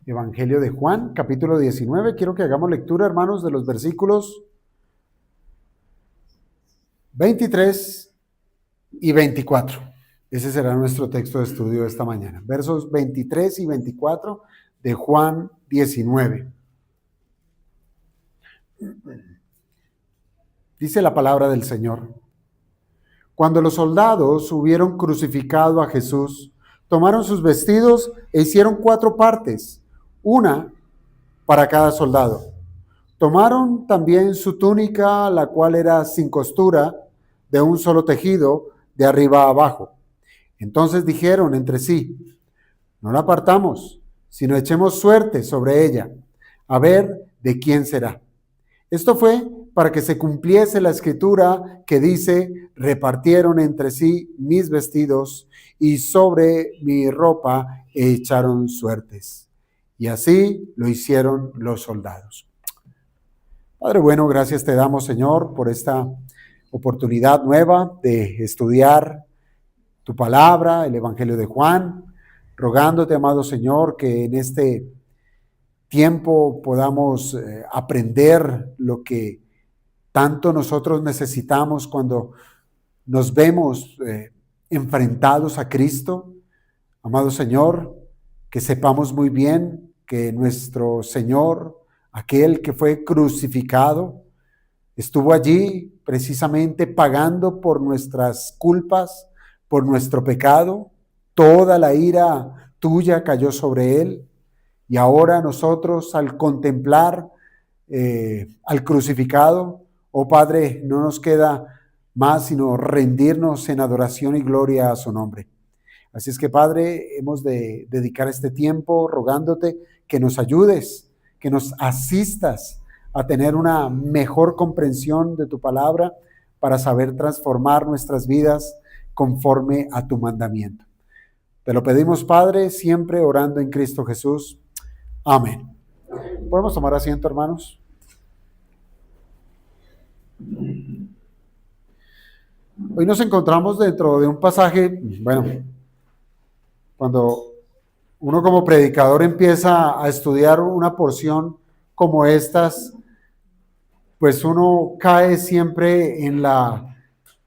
Evangelio de Juan, capítulo 19. Quiero que hagamos lectura, hermanos, de los versículos 23 y 24. Ese será nuestro texto de estudio esta mañana. Versos 23 y 24 de Juan 19. Dice la palabra del Señor. Cuando los soldados hubieron crucificado a Jesús, tomaron sus vestidos e hicieron 4 partes, una para cada soldado. Tomaron también su túnica, la cual era sin costura, de un solo tejido, de arriba a abajo. Entonces dijeron entre sí: no la partamos, sino echemos suerte sobre ella, a ver de quién será. Esto fue para que se cumpliese la escritura que dice: repartieron entre sí mis vestidos y sobre mi ropa echaron suertes. Y así lo hicieron los soldados. Padre bueno, gracias te damos, Señor, por esta oportunidad nueva de estudiar tu palabra, el Evangelio de Juan, rogándote, amado Señor, que en este tiempo podamos aprender lo que tanto nosotros necesitamos cuando nos vemos enfrentados a Cristo. Amado Señor, que sepamos muy bien que nuestro Señor, aquel que fue crucificado, estuvo allí precisamente pagando por nuestras culpas, por nuestro pecado. Toda la ira tuya cayó sobre él. Y ahora nosotros, al contemplar al crucificado, oh Padre, no nos queda más sino rendirnos en adoración y gloria a su nombre. Así es que, Padre, hemos de dedicar este tiempo rogándote que nos ayudes, que nos asistas a tener una mejor comprensión de tu palabra para saber transformar nuestras vidas conforme a tu mandamiento. Te lo pedimos, Padre, siempre orando en Cristo Jesús. Amén. ¿Podemos tomar asiento, hermanos? Hoy nos encontramos dentro de un pasaje, cuando uno como predicador empieza a estudiar una porción como estas, pues uno cae siempre en la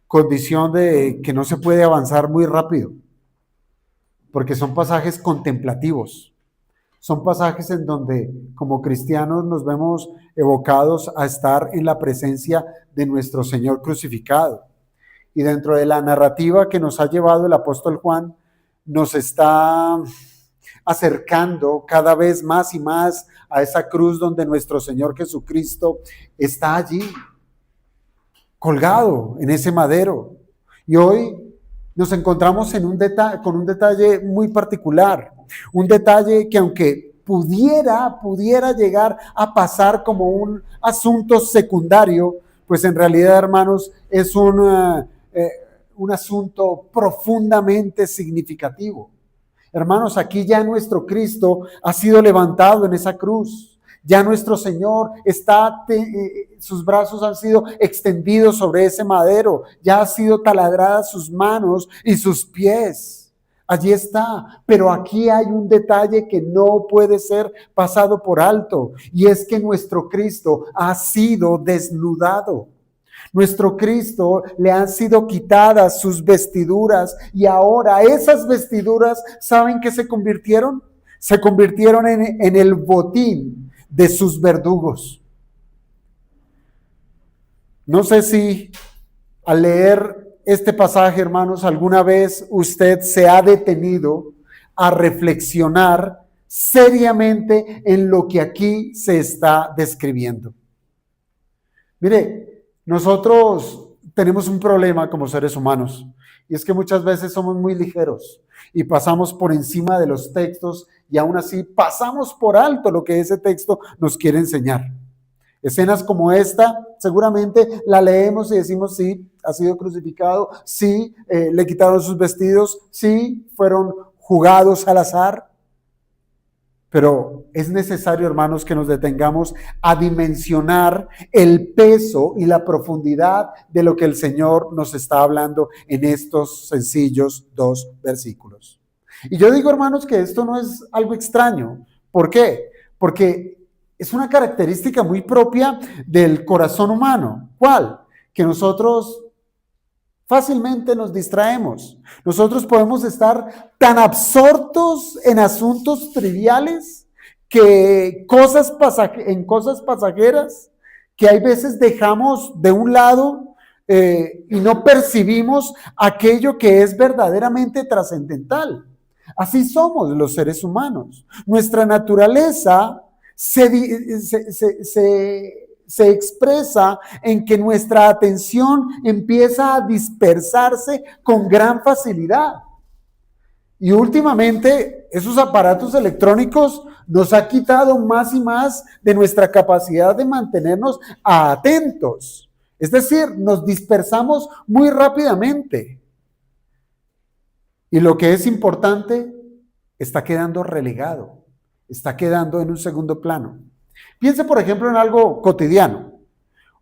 condición de que no se puede avanzar muy rápido, porque son pasajes contemplativos. Son pasajes en donde como cristianos nos vemos evocados a estar en la presencia de nuestro Señor crucificado. Y dentro de la narrativa que nos ha llevado el apóstol Juan, nos está acercando cada vez más y más a esa cruz donde nuestro Señor Jesucristo está allí, colgado en ese madero. Y hoy nos encontramos con un detalle muy particular, un detalle que aunque pudiera llegar a pasar como un asunto secundario, pues en realidad, hermanos, es un asunto profundamente significativo. Hermanos, aquí ya nuestro Cristo ha sido levantado en esa cruz. Ya nuestro Señor sus brazos han sido extendidos sobre ese madero. Ya ha sido taladradas sus manos y sus pies. Allí está. Pero aquí hay un detalle que no puede ser pasado por alto. Y es que nuestro Cristo ha sido desnudado. Nuestro Cristo le han sido quitadas sus vestiduras y ahora esas vestiduras, ¿saben qué se convirtieron? Se convirtieron en el botín de sus verdugos. No sé si al leer este pasaje, hermanos, alguna vez usted se ha detenido a reflexionar seriamente en lo que aquí se está describiendo. Mire, nosotros tenemos un problema como seres humanos y es que muchas veces somos muy ligeros y pasamos por encima de los textos y aún así pasamos por alto lo que ese texto nos quiere enseñar. Escenas como esta, seguramente la leemos y decimos, sí, ha sido crucificado, sí, le quitaron sus vestidos, sí, fueron jugados al azar. Pero es necesario, hermanos, que nos detengamos a dimensionar el peso y la profundidad de lo que el Señor nos está hablando en estos sencillos 2 versículos. Y yo digo, hermanos, que esto no es algo extraño. ¿Por qué? Porque es una característica muy propia del corazón humano. ¿Cuál? Que nosotros fácilmente nos distraemos. Nosotros podemos estar tan absortos en asuntos triviales que en cosas pasajeras que hay veces dejamos de un lado y no percibimos aquello que es verdaderamente trascendental. Así somos los seres humanos. Nuestra naturaleza se expresa en que nuestra atención empieza a dispersarse con gran facilidad. Y últimamente esos aparatos electrónicos nos ha quitado más y más de nuestra capacidad de mantenernos atentos. Es decir, nos dispersamos muy rápidamente. Y lo que es importante está quedando relegado, está quedando en un segundo plano. Piense, por ejemplo, en algo cotidiano.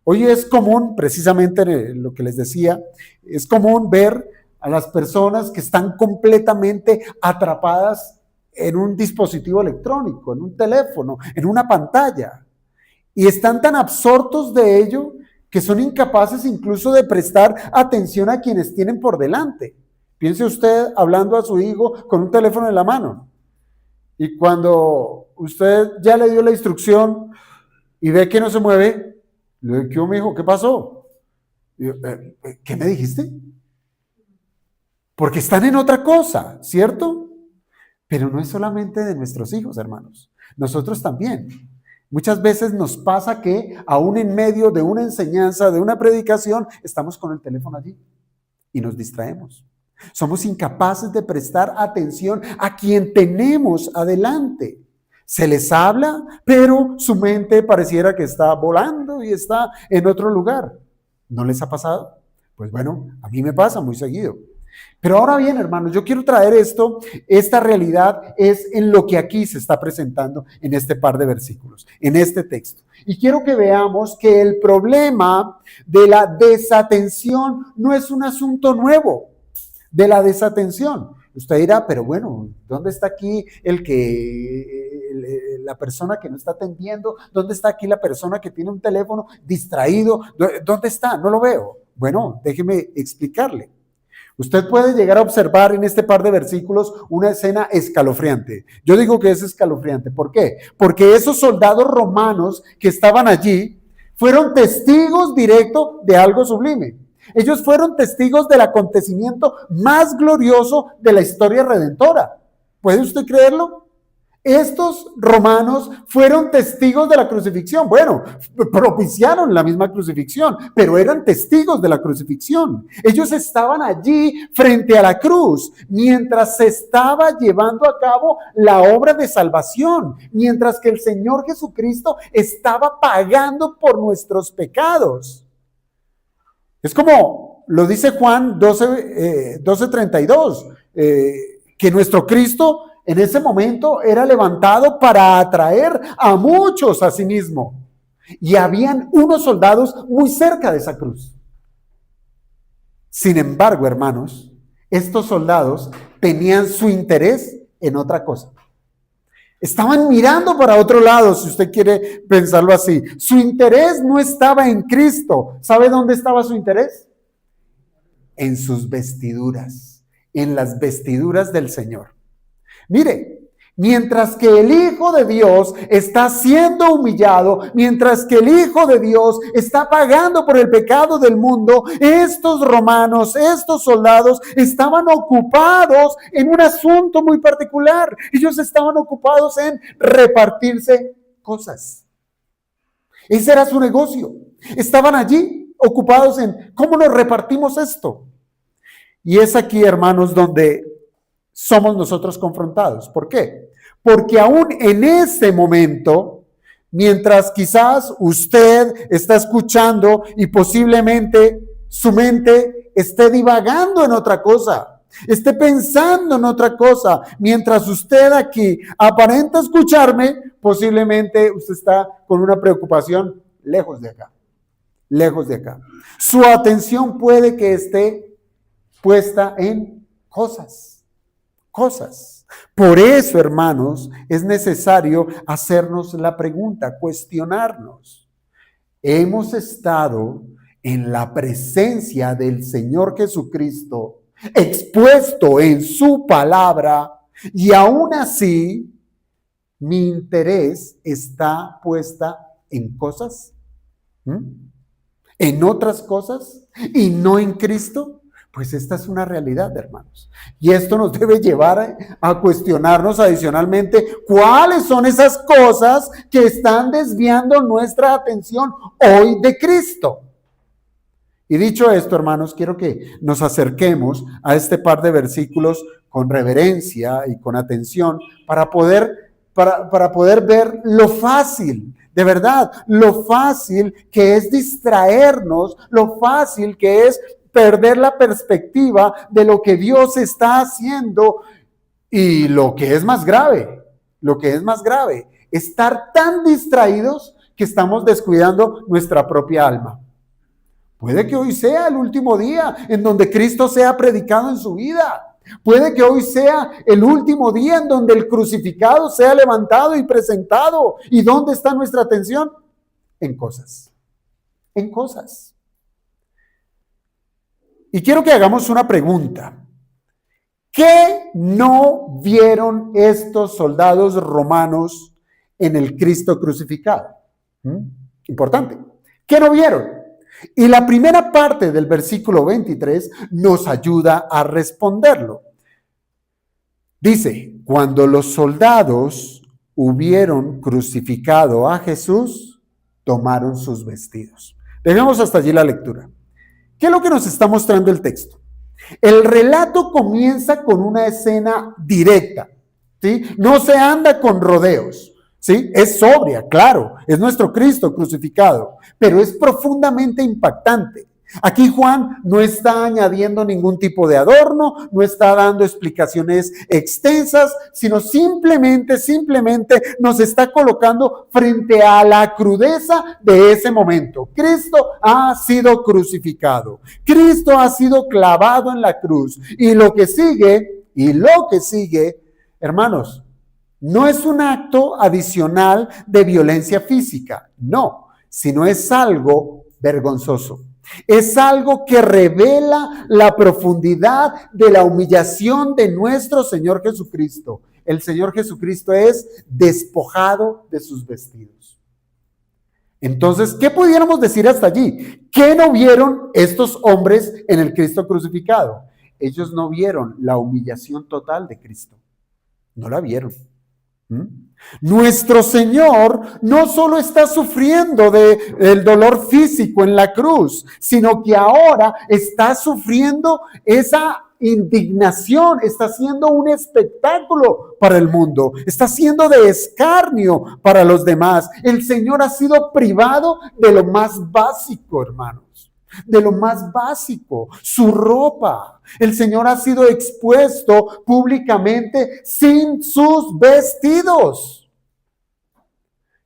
Hoy es común, precisamente lo que les decía, es común ver a las personas que están completamente atrapadas en un dispositivo electrónico, en un teléfono, en una pantalla. Y están tan absortos de ello que son incapaces incluso de prestar atención a quienes tienen por delante. Piense usted hablando a su hijo con un teléfono en la mano. Y cuando usted ya le dio la instrucción y ve que no se mueve, le digo, ¿qué, hijo? ¿Qué pasó? Yo, ¿qué me dijiste? Porque están en otra cosa, ¿cierto? Pero no es solamente de nuestros hijos, hermanos. Nosotros también. Muchas veces nos pasa que aún en medio de una enseñanza, de una predicación, estamos con el teléfono allí y nos distraemos. Somos incapaces de prestar atención a quien tenemos adelante. Se les habla, pero su mente pareciera que está volando y está en otro lugar. ¿No les ha pasado? Pues bueno, a mí me pasa muy seguido. Pero ahora bien, hermanos, yo quiero traer esta realidad es en lo que aquí se está presentando en este par de versículos, en este texto. Y quiero que veamos que el problema de la desatención no es un asunto nuevo. De la desatención. Usted dirá, pero bueno, ¿dónde está aquí la persona que no está atendiendo? ¿Dónde está aquí la persona que tiene un teléfono distraído? ¿Dónde está? No lo veo. Bueno, déjeme explicarle. Usted puede llegar a observar en este par de versículos una escena escalofriante. Yo digo que es escalofriante. ¿Por qué? Porque esos soldados romanos que estaban allí fueron testigos directos de algo sublime. Ellos fueron testigos del acontecimiento más glorioso de la historia redentora. ¿Puede usted creerlo? Estos romanos fueron testigos de la crucifixión. Bueno, propiciaron la misma crucifixión, pero eran testigos de la crucifixión. Ellos estaban allí frente a la cruz, mientras se estaba llevando a cabo la obra de salvación, mientras que el Señor Jesucristo estaba pagando por nuestros pecados. Es como lo dice Juan 12:32, que nuestro Cristo en ese momento era levantado para atraer a muchos a sí mismo. Y habían unos soldados muy cerca de esa cruz. Sin embargo, hermanos, estos soldados tenían su interés en otra cosa. Estaban mirando para otro lado, si usted quiere pensarlo así. Su interés no estaba en Cristo. ¿Sabe dónde estaba su interés? En sus vestiduras, en las vestiduras del Señor. Mire, mientras que el Hijo de Dios está siendo humillado, mientras que el Hijo de Dios está pagando por el pecado del mundo, estos romanos, estos soldados estaban ocupados en un asunto muy particular. Ellos estaban ocupados en repartirse cosas. Ese era su negocio. Estaban allí ocupados en cómo nos repartimos esto. Y es aquí, hermanos, donde somos nosotros confrontados. ¿Por qué? Porque aún en ese momento, mientras quizás usted está escuchando y posiblemente su mente esté divagando en otra cosa, esté pensando en otra cosa, mientras usted aquí aparenta escucharme, posiblemente usted está con una preocupación lejos de acá, lejos de acá. Su atención puede que esté puesta en cosas. Por eso, hermanos, es necesario hacernos la pregunta, cuestionarnos. ¿Hemos estado en la presencia del Señor Jesucristo, expuesto en su palabra, y aún así mi interés está puesta en cosas? ¿En otras cosas y no en Cristo? Pues esta es una realidad, hermanos. Y esto nos debe llevar a cuestionarnos adicionalmente cuáles son esas cosas que están desviando nuestra atención hoy de Cristo. Y dicho esto, hermanos, quiero que nos acerquemos a este par de versículos con reverencia y con atención para poder ver lo fácil, de verdad, lo fácil que es distraernos, lo fácil que es perder la perspectiva de lo que Dios está haciendo, y lo que es más grave, estar tan distraídos que estamos descuidando nuestra propia alma. Puede que hoy sea el último día en donde Cristo sea predicado en su vida. Puede que hoy sea el último día en donde el crucificado sea levantado y presentado. ¿Y dónde está nuestra atención? En cosas. Y quiero que hagamos una pregunta. ¿Qué no vieron estos soldados romanos en el Cristo crucificado? Importante. ¿Qué no vieron? Y la primera parte del versículo 23 nos ayuda a responderlo. Dice, cuando los soldados hubieron crucificado a Jesús, tomaron sus vestidos. Dejemos hasta allí la lectura. ¿Qué es lo que nos está mostrando el texto? El relato comienza con una escena directa, ¿sí? No se anda con rodeos, ¿sí? Es sobria, claro, es nuestro Cristo crucificado, pero es profundamente impactante. Aquí Juan no está añadiendo ningún tipo de adorno, no está dando explicaciones extensas, sino simplemente nos está colocando frente a la crudeza de ese momento. Cristo ha sido crucificado, Cristo ha sido clavado en la cruz, y lo que sigue, hermanos, no es un acto adicional de violencia física, no, sino es algo vergonzoso. Es algo que revela la profundidad de la humillación de nuestro Señor Jesucristo. El Señor Jesucristo es despojado de sus vestidos. Entonces, ¿qué pudiéramos decir hasta allí? ¿Qué no vieron estos hombres en el Cristo crucificado? Ellos no vieron la humillación total de Cristo. No la vieron. Nuestro Señor no solo está sufriendo del dolor físico en la cruz, sino que ahora está sufriendo esa indignación, está haciendo un espectáculo para el mundo, está haciendo de escarnio para los demás. El Señor ha sido privado de lo más básico, hermanos, de lo más básico, su ropa. El Señor ha sido expuesto públicamente sin sus vestidos.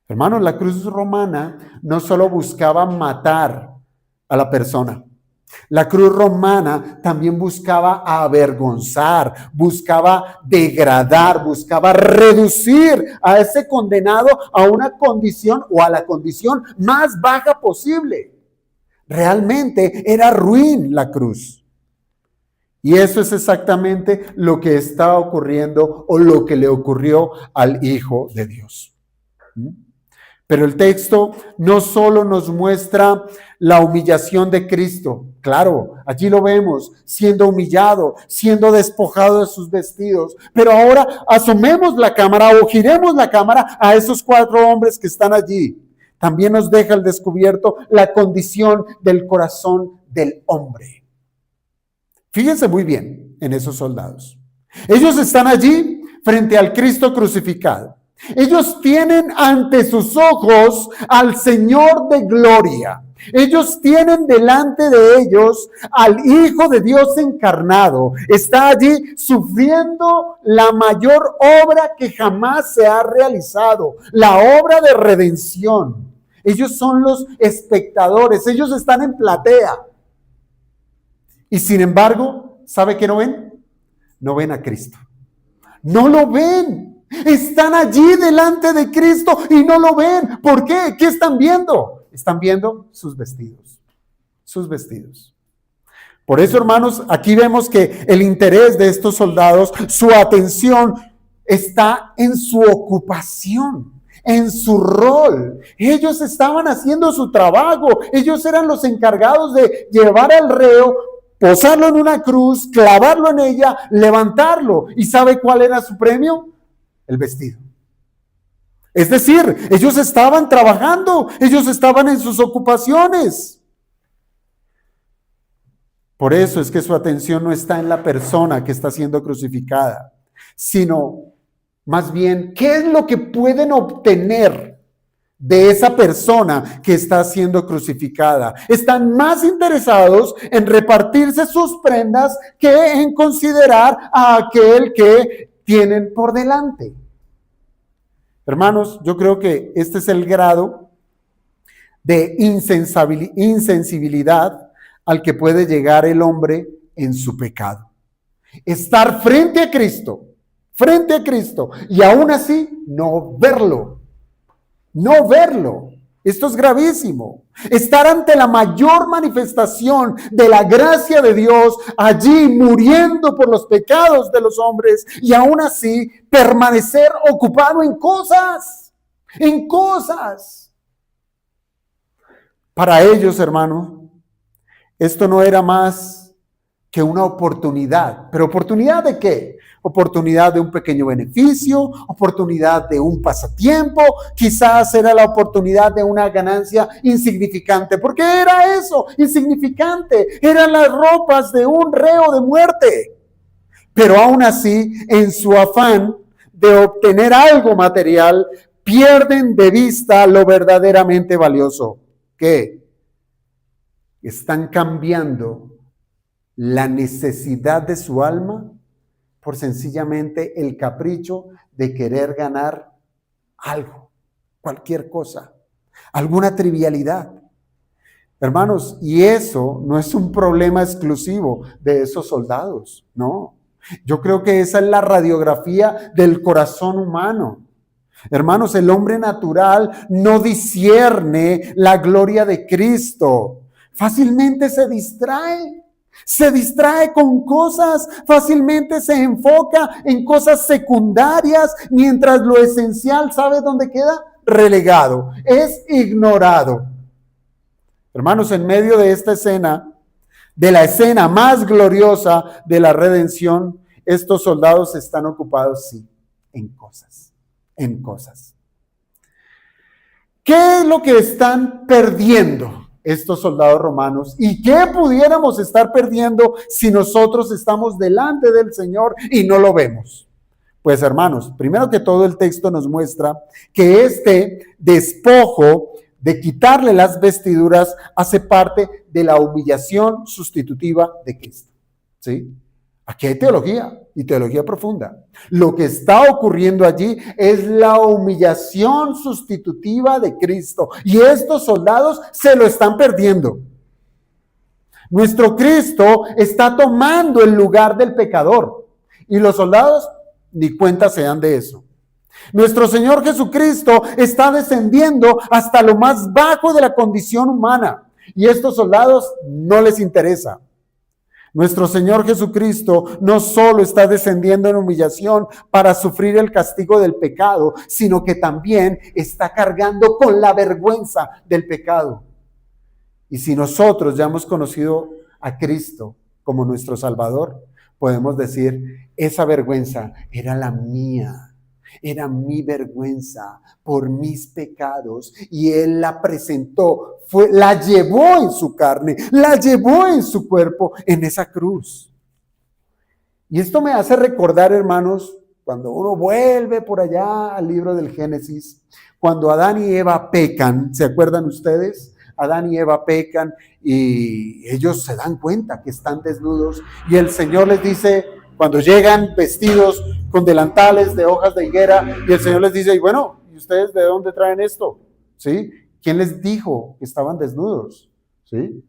Hermanos, la cruz romana no solo buscaba matar a la persona. La cruz romana también buscaba avergonzar, buscaba degradar, buscaba reducir a ese condenado a una condición o a la condición más baja posible. Realmente era ruin la cruz. Y eso es exactamente lo que está ocurriendo o lo que le ocurrió al Hijo de Dios. Pero el texto no solo nos muestra la humillación de Cristo. Claro, allí lo vemos, siendo humillado, siendo despojado de sus vestidos. Pero ahora asomemos la cámara o giremos la cámara a esos 4 hombres que están allí. También nos deja al descubierto la condición del corazón del hombre. Fíjense muy bien en esos soldados. Ellos están allí frente al Cristo crucificado. Ellos tienen ante sus ojos al Señor de gloria. Ellos tienen delante de ellos al Hijo de Dios encarnado. Está allí sufriendo la mayor obra que jamás se ha realizado, la obra de redención. Ellos son los espectadores, ellos están en platea. Y sin embargo, ¿sabe qué no ven? No ven a Cristo. No lo ven. Están allí delante de Cristo y no lo ven. ¿Por qué? ¿Qué están viendo? Están viendo sus vestidos. Sus vestidos. Por eso, hermanos, aquí vemos que el interés de estos soldados, su atención está en su ocupación, en su rol. Ellos estaban haciendo su trabajo. Ellos eran los encargados de llevar al reo, posarlo en una cruz, clavarlo en ella, levantarlo. ¿Y sabe cuál era su premio? El vestido. Es decir, ellos estaban trabajando, ellos estaban en sus ocupaciones. Por eso es que su atención no está en la persona que está siendo crucificada, sino más bien, ¿qué es lo que pueden obtener de esa persona que está siendo crucificada? Están más interesados en repartirse sus prendas que en considerar a aquel que tienen por delante. Hermanos, yo creo que este es el grado de insensibilidad al que puede llegar el hombre en su pecado. Estar frente a Cristo, y aún así no verlo. No verlo. Esto es gravísimo. Estar ante la mayor manifestación de la gracia de Dios, allí muriendo por los pecados de los hombres, y aún así permanecer ocupado en cosas. Para ellos, hermano, esto no era más que una oportunidad. ¿Pero oportunidad de qué? Oportunidad de un pequeño beneficio, oportunidad de un pasatiempo, quizás era la oportunidad de una ganancia insignificante. ¿Por qué era eso? Insignificante. Eran las ropas de un reo de muerte. Pero aún así, en su afán de obtener algo material, pierden de vista lo verdaderamente valioso. ¿Qué? Están cambiando la necesidad de su alma por sencillamente el capricho de querer ganar algo, cualquier cosa, alguna trivialidad. Hermanos, y eso no es un problema exclusivo de esos soldados, no. Yo creo que esa es la radiografía del corazón humano. Hermanos, el hombre natural no discierne la gloria de Cristo. Fácilmente se distrae con cosas, fácilmente se enfoca en cosas secundarias, mientras lo esencial, ¿sabe dónde queda? Relegado, es ignorado. Hermanos, en medio de esta escena, de la escena más gloriosa de la redención, estos soldados están ocupados, sí, en cosas. ¿Qué es lo que están perdiendo estos soldados romanos? ¿Y qué pudiéramos estar perdiendo si nosotros estamos delante del Señor y no lo vemos? Pues, hermanos, primero que todo, el texto nos muestra que este despojo de quitarle las vestiduras hace parte de la humillación sustitutiva de Cristo. ¿Sí? Aquí hay teología, y teología profunda. Lo que está ocurriendo allí es la humillación sustitutiva de Cristo, y estos soldados se lo están perdiendo. Nuestro Cristo está tomando el lugar del pecador, y los soldados ni cuenta se dan de eso. Nuestro Señor Jesucristo está descendiendo hasta lo más bajo de la condición humana, y estos soldados no les interesa. Nuestro Señor Jesucristo no solo está descendiendo en humillación para sufrir el castigo del pecado, sino que también está cargando con la vergüenza del pecado. Y si nosotros ya hemos conocido a Cristo como nuestro Salvador, podemos decir, esa vergüenza era la mía. Era mi vergüenza por mis pecados, y Él la presentó, la llevó en su carne, la llevó en su cuerpo en esa cruz. Y esto me hace recordar, hermanos, Cuando uno vuelve por allá al libro del Génesis, cuando Adán y Eva pecan, ¿se acuerdan ustedes? Adán y Eva pecan y ellos se dan cuenta que están desnudos y el Señor les dice, cuando llegan vestidos con delantales de hojas de higuera, y el Señor les dice, y bueno, ¿y ustedes de dónde traen esto? ¿Sí? ¿Quién les dijo que estaban desnudos? ¿Sí?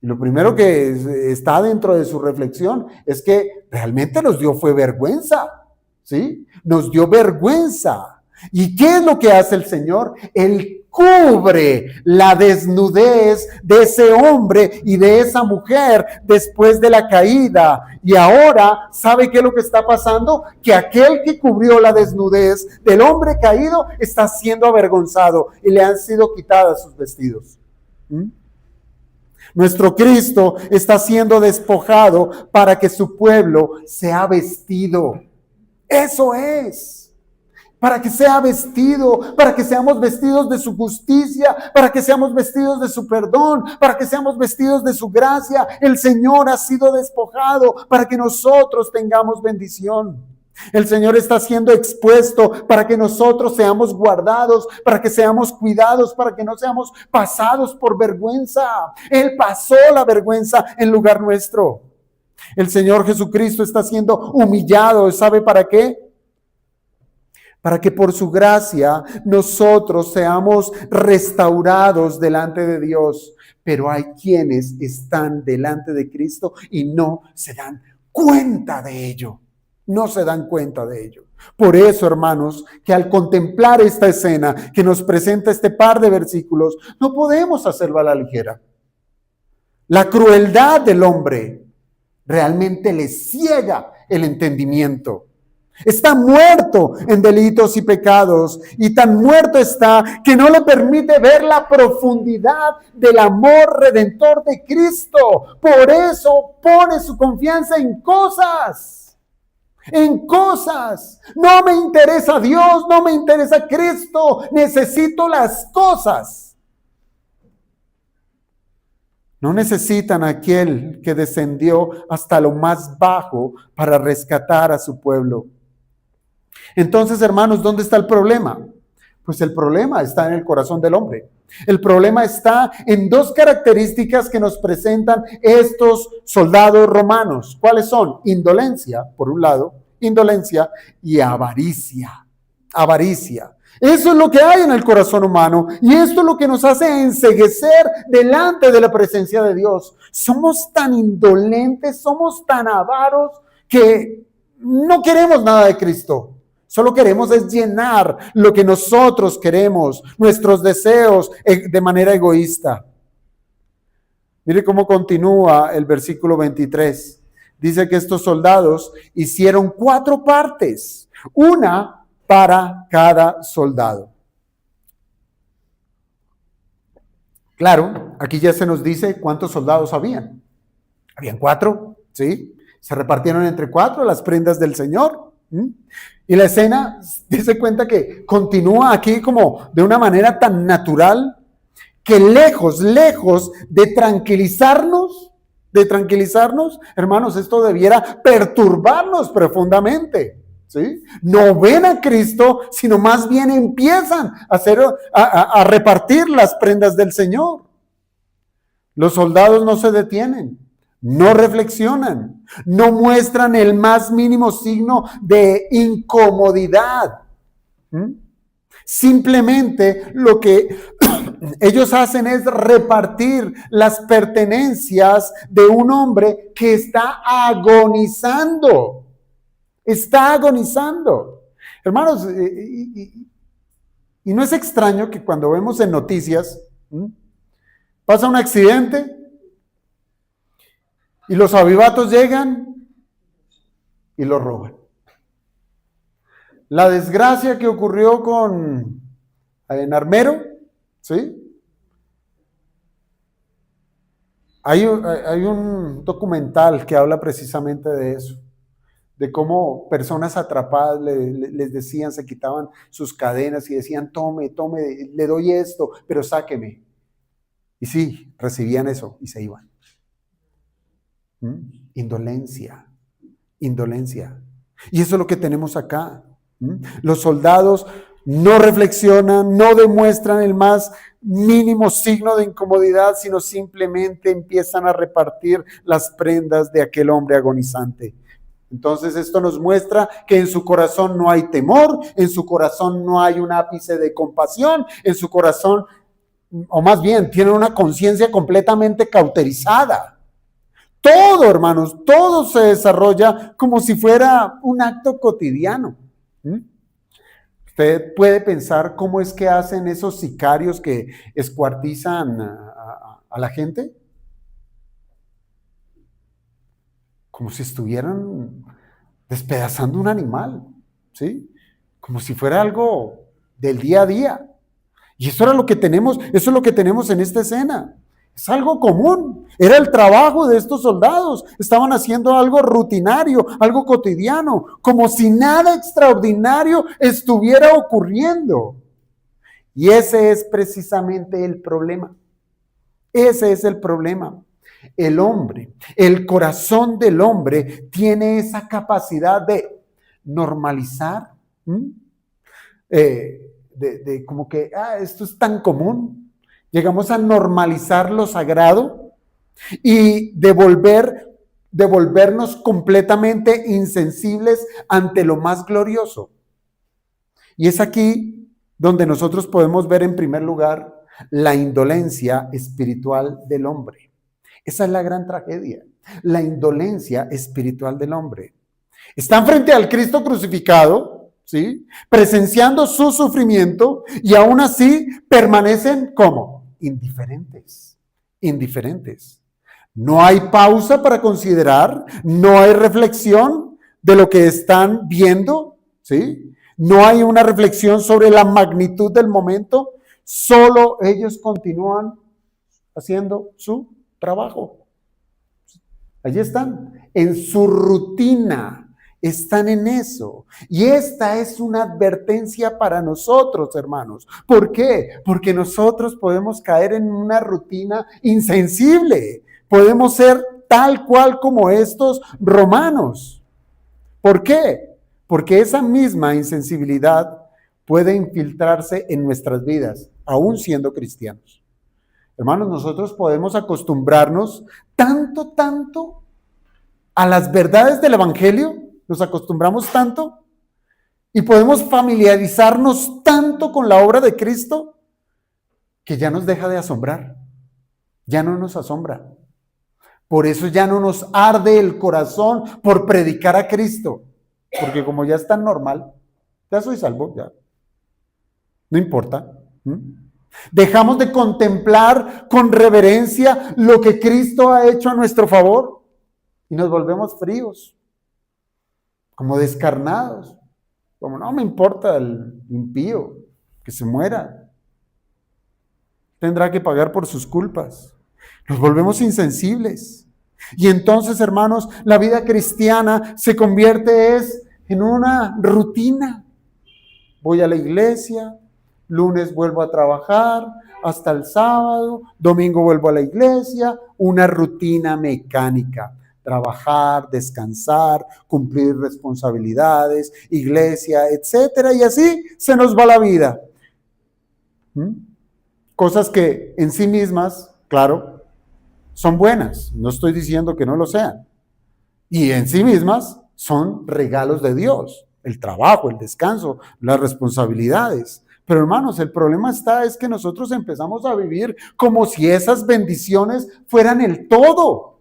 Y lo primero que está dentro de su reflexión es que realmente nos dio fue vergüenza, ¿sí? Nos dio vergüenza. ¿Y qué es lo que hace el Señor? Él cubre la desnudez de ese hombre y de esa mujer después de la caída. Y ahora, ¿sabe qué es lo que está pasando? Que aquel que cubrió la desnudez del hombre caído está siendo avergonzado y le han sido quitadas sus vestidos. ¿Mm? Nuestro Cristo está siendo despojado para que su pueblo sea vestido. Eso es. Para que sea vestido, para que seamos vestidos de su justicia, para que seamos vestidos de su perdón, para que seamos vestidos de su gracia. El Señor ha sido despojado para que nosotros tengamos bendición. El Señor está siendo expuesto para que nosotros seamos guardados, para que seamos cuidados, para que no seamos pasados por vergüenza. Él pasó la vergüenza en lugar nuestro. El Señor Jesucristo está siendo humillado. ¿Sabe para qué? Para que por su gracia nosotros seamos restaurados delante de Dios. Pero hay quienes están delante de Cristo y no se dan cuenta de ello. No se dan cuenta de ello. Por eso, hermanos, que al contemplar esta escena que nos presenta este par de versículos, no podemos hacerlo a la ligera. La crueldad del hombre realmente le ciega el entendimiento. Está muerto en delitos y pecados y tan muerto está que no le permite ver la profundidad del amor redentor de Cristo. Por eso pone su confianza en cosas. En cosas. No me interesa Dios, no me interesa Cristo. Necesito las cosas. No necesitan a aquel que descendió hasta lo más bajo para rescatar a su pueblo. Entonces, hermanos, ¿dónde está el problema? Pues el problema está en el corazón del hombre. El problema está en dos características que nos presentan estos soldados romanos. ¿Cuáles son? Indolencia, por un lado, indolencia y avaricia. Avaricia. Eso es lo que hay en el corazón humano y esto es lo que nos hace enceguecer delante de la presencia de Dios. Somos tan indolentes, somos tan avaros que no queremos nada de Cristo. Solo queremos es llenar lo que nosotros queremos, nuestros deseos de manera egoísta. Mire cómo continúa el versículo 23. Dice que estos soldados hicieron 4 partes, una para cada soldado. Claro, aquí ya se nos dice cuántos soldados habían. Habían 4, ¿sí? Se repartieron entre 4 las prendas del Señor. Y la escena, dice cuenta que continúa aquí como de una manera tan natural que lejos de tranquilizarnos, hermanos, esto debiera perturbarnos profundamente, ¿sí? No ven a Cristo, sino más bien empiezan a repartir las prendas del Señor. Los soldados no se detienen. No reflexionan, no muestran el más mínimo signo de incomodidad. Simplemente lo que ellos hacen es repartir las pertenencias de un hombre que está agonizando. Está agonizando. Hermanos, y no es extraño que cuando vemos en noticias, pasa un accidente, y los avivatos llegan y lo roban. La desgracia que ocurrió en Armero, ¿sí? Hay un documental que habla precisamente de eso, de cómo personas atrapadas les decían, se quitaban sus cadenas y decían, tome, le doy esto, pero sáqueme. Y sí, recibían eso y se iban. Indolencia. Y eso es lo que tenemos acá. Los soldados no reflexionan, no demuestran el más mínimo signo de incomodidad, sino simplemente empiezan a repartir las prendas de aquel hombre agonizante. Entonces esto nos muestra que en su corazón no hay temor, en su corazón no hay un ápice de compasión, en su corazón, o más bien, tienen una conciencia completamente cauterizada. Todo, hermanos, todo se desarrolla como si fuera un acto cotidiano. Usted puede pensar cómo es que hacen esos sicarios que escuartizan a la gente, como si estuvieran despedazando un animal, ¿sí? Como si fuera algo del día a día. Y eso era lo que tenemos, eso es lo que tenemos en esta escena. Es algo común, era el trabajo de estos soldados, estaban haciendo algo rutinario, algo cotidiano, como si nada extraordinario estuviera ocurriendo. Y ese es precisamente el problema. Ese es el problema. El hombre, el corazón del hombre tiene esa capacidad de normalizar, como que esto es tan común. Llegamos a normalizar lo sagrado y devolvernos completamente insensibles ante lo más glorioso. Y es aquí donde nosotros podemos ver en primer lugar la indolencia espiritual del hombre. Esa es la gran tragedia, la indolencia espiritual del hombre. Están frente al Cristo crucificado, ¿sí? Presenciando su sufrimiento y aún así permanecen como indiferentes, indiferentes. No hay pausa para considerar, no hay reflexión de lo que están viendo, ¿sí? No hay una reflexión sobre la magnitud del momento, solo ellos continúan haciendo su trabajo. Allí están, en su rutina, están en eso. Y esta es una advertencia para nosotros, hermanos. ¿Por qué? Porque nosotros podemos caer en una rutina insensible. Podemos ser tal cual como estos romanos. ¿Por qué? Porque esa misma insensibilidad puede infiltrarse en nuestras vidas, aún siendo cristianos. Hermanos, nosotros podemos acostumbrarnos tanto a las verdades del Evangelio, nos acostumbramos tanto y podemos familiarizarnos tanto con la obra de Cristo que ya nos deja de asombrar, ya no nos asombra. Por eso ya no nos arde el corazón por predicar a Cristo, porque como ya es tan normal, ya soy salvo, ya, no importa. Dejamos de contemplar con reverencia lo que Cristo ha hecho a nuestro favor y nos volvemos fríos, como descarnados, como no me importa el impío, que se muera, tendrá que pagar por sus culpas. Nos volvemos insensibles. Y entonces, hermanos, la vida cristiana se convierte en una rutina. Voy a la iglesia, lunes vuelvo a trabajar, hasta el sábado, domingo vuelvo a la iglesia, una rutina mecánica. Trabajar, descansar, cumplir responsabilidades, iglesia, etcétera, y así se nos va la vida. Cosas que en sí mismas, claro, son buenas, no estoy diciendo que no lo sean, y en sí mismas son regalos de Dios, el trabajo, el descanso, las responsabilidades. Pero hermanos, el problema es que nosotros empezamos a vivir como si esas bendiciones fueran el todo,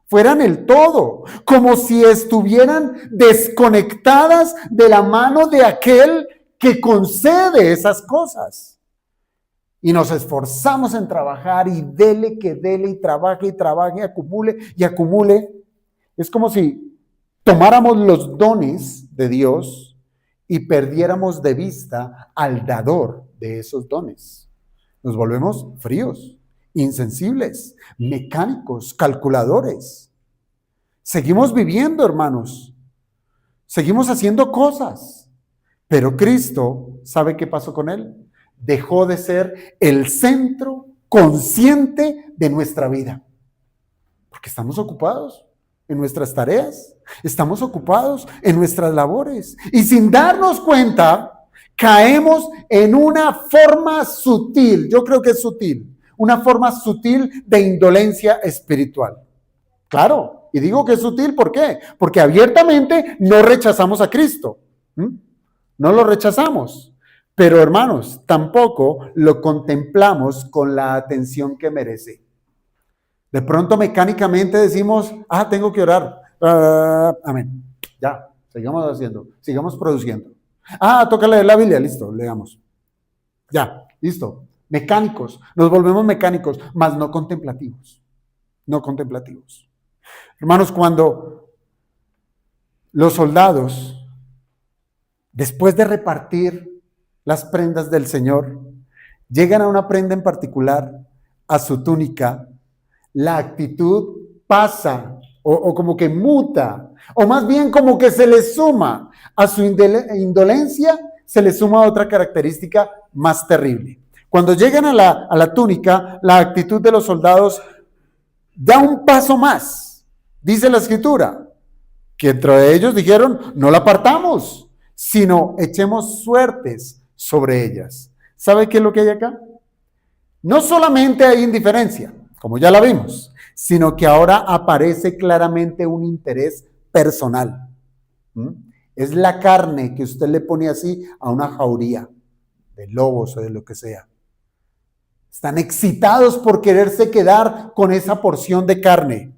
fueran el todo, como si estuvieran desconectadas de la mano de aquel que concede esas cosas. Y nos esforzamos en trabajar y dele y trabaje, acumule y acumule. Es como si tomáramos los dones de Dios y perdiéramos de vista al dador de esos dones. Nos volvemos fríos, insensibles, mecánicos, calculadores. Seguimos viviendo, hermanos. Seguimos haciendo cosas. Pero Cristo, ¿sabe qué pasó con él? Dejó de ser el centro consciente de nuestra vida. Porque estamos ocupados. en nuestras tareas, estamos ocupados en nuestras labores y sin darnos cuenta caemos en una forma sutil, yo creo que es sutil, una forma sutil de indolencia espiritual. Claro, y digo que es sutil, ¿por qué? Porque abiertamente no rechazamos a Cristo, no lo rechazamos, pero hermanos, tampoco lo contemplamos con la atención que merece. De pronto mecánicamente decimos, tengo que orar. Amén. Ya, sigamos haciendo, sigamos produciendo. Toca leer la Biblia, listo, leamos. Ya, listo. Mecánicos, nos volvemos mecánicos, mas no contemplativos. No contemplativos. Hermanos, cuando los soldados, después de repartir las prendas del Señor, llegan a una prenda en particular, a su túnica, la actitud pasa o como que muta, o más bien como que se le suma a su indolencia, se le suma otra característica más terrible. Cuando llegan a la túnica, la actitud de los soldados da un paso más. Dice la Escritura, que entre ellos dijeron, no la apartamos, sino echemos suertes sobre ellas. ¿Sabe qué es lo que hay acá? No solamente hay indiferencia, como ya la vimos, sino que ahora aparece claramente un interés personal. Es la carne que usted le pone así a una jauría de lobos o de lo que sea. Están excitados por quererse quedar con esa porción de carne.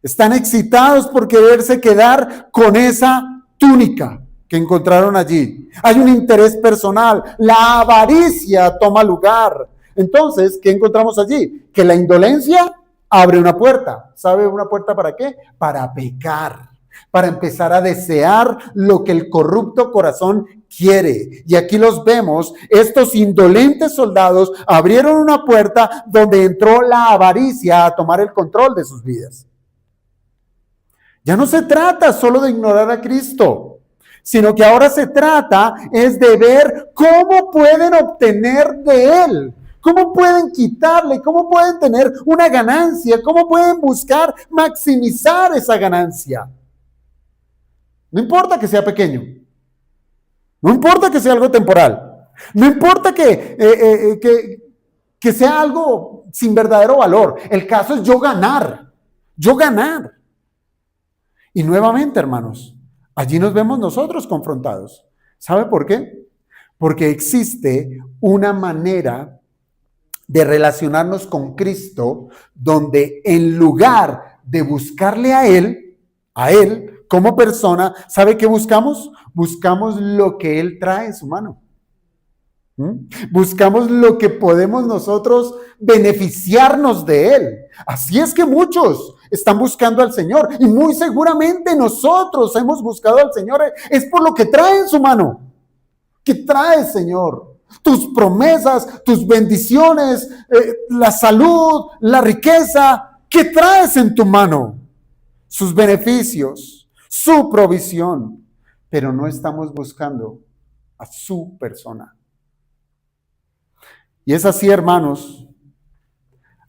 Están excitados por quererse quedar con esa túnica que encontraron allí. Hay un interés personal. La avaricia toma lugar. Entonces, ¿qué encontramos allí? Que la indolencia abre una puerta. ¿Sabe una puerta para qué? Para pecar, para empezar a desear lo que el corrupto corazón quiere. Y aquí los vemos, estos indolentes soldados abrieron una puerta donde entró la avaricia a tomar el control de sus vidas. Ya no se trata solo de ignorar a Cristo, sino que ahora se trata es de ver cómo pueden obtener de Él. ¿Cómo pueden quitarle? ¿Cómo pueden tener una ganancia? ¿Cómo pueden buscar maximizar esa ganancia? No importa que sea pequeño. No importa que sea algo temporal. No importa que sea algo sin verdadero valor. El caso es yo ganar. Yo ganar. Y nuevamente, hermanos, allí nos vemos nosotros confrontados. ¿Sabe por qué? Porque existe una manera de relacionarnos con Cristo, donde en lugar de buscarle a Él como persona, ¿sabe qué buscamos? Buscamos lo que Él trae en su mano. Buscamos lo que podemos nosotros beneficiarnos de Él. Así es que muchos están buscando al Señor y muy seguramente nosotros hemos buscado al Señor. Es por lo que trae en su mano. ¿Qué trae, Señor? Tus promesas, tus bendiciones, la salud, la riqueza. ¿Qué traes en tu mano? Sus beneficios, su provisión. Pero no estamos buscando a su persona. Y es así, hermanos,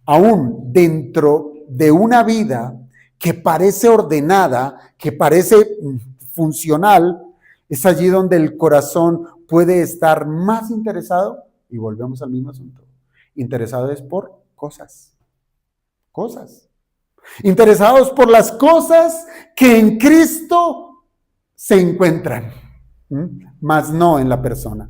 aún dentro de una vida que parece ordenada, que parece funcional, es allí donde el corazón puede estar más interesado, y volvemos al mismo asunto, interesado es por cosas. Interesados por las cosas que en Cristo se encuentran, mas no en la persona.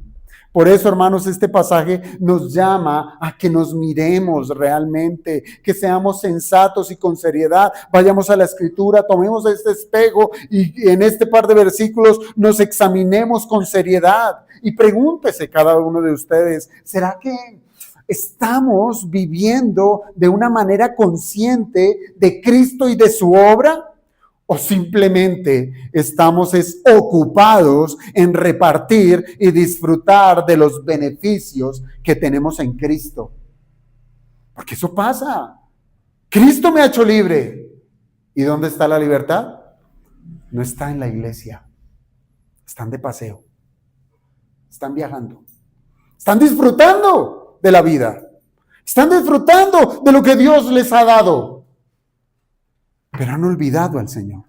Por eso, hermanos, este pasaje nos llama a que nos miremos realmente, que seamos sensatos y con seriedad. Vayamos a la Escritura, tomemos este espejo y en este par de versículos nos examinemos con seriedad. Y pregúntese cada uno de ustedes, ¿será que estamos viviendo de una manera consciente de Cristo y de su obra? ¿O simplemente estamos ocupados en repartir y disfrutar de los beneficios que tenemos en Cristo? Porque eso pasa. Cristo me ha hecho libre. ¿Y dónde está la libertad? No está en la iglesia. Están de paseo. Están viajando. Están disfrutando de la vida. Están disfrutando de lo que Dios les ha dado. pero han olvidado al Señor.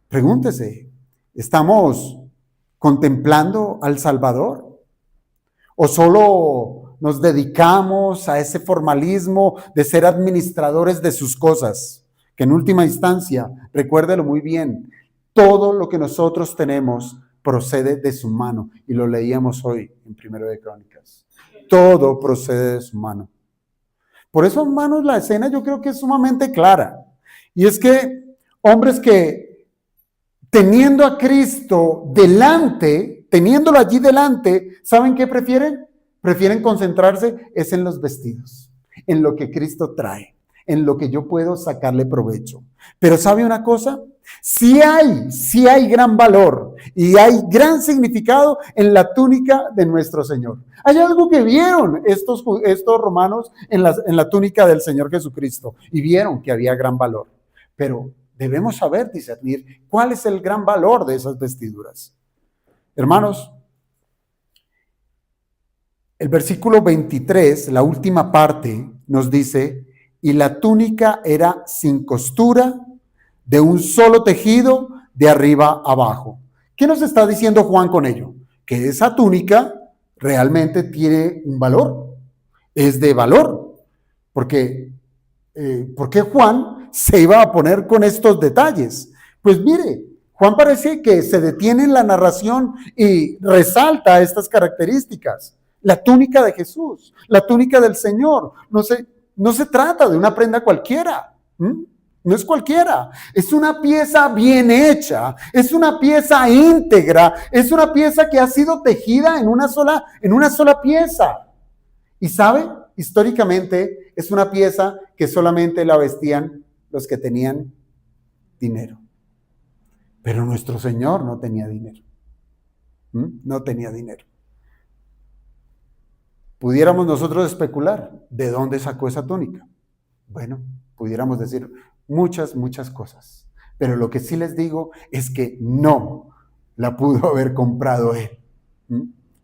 Pregúntese, ¿estamos contemplando al Salvador? ¿O solo nos dedicamos a ese formalismo de ser administradores de sus cosas? Que en última instancia, recuérdelo muy bien, todo lo que nosotros tenemos procede de su mano. Y lo leíamos hoy en Primero de Crónicas. Todo procede de su mano. Por eso, hermanos, la escena yo creo que es sumamente clara. Y es que hombres que teniendo a Cristo delante, teniéndolo allí delante, ¿saben qué prefieren? Prefieren concentrarse es en los vestidos, en lo que Cristo trae, en lo que yo puedo sacarle provecho. Pero ¿sabe una cosa? Sí hay gran valor y hay gran significado en la túnica de nuestro Señor. Hay algo que vieron estos romanos en la túnica del Señor Jesucristo y vieron que había gran valor. Pero debemos saber discernir cuál es el gran valor de esas vestiduras. Hermanos, el versículo 23, la última parte, nos dice, y la túnica era sin costura, de un solo tejido, de arriba abajo. ¿Qué nos está diciendo Juan con ello? Que esa túnica realmente tiene un valor, es de valor, porque ¿por qué Juan se iba a poner con estos detalles? Pues mire, Juan parece que se detiene en la narración y resalta estas características. La túnica de Jesús, la túnica del Señor. No se trata de una prenda cualquiera. No es cualquiera. Es una pieza bien hecha. Es una pieza íntegra. Es una pieza que ha sido tejida en una sola pieza. ¿Y sabe? Históricamente es una pieza que solamente la vestían los que tenían dinero. Pero nuestro Señor no tenía dinero. No tenía dinero. Pudiéramos nosotros especular de dónde sacó esa túnica. Bueno, pudiéramos decir muchas cosas. Pero lo que sí les digo es que no la pudo haber comprado él.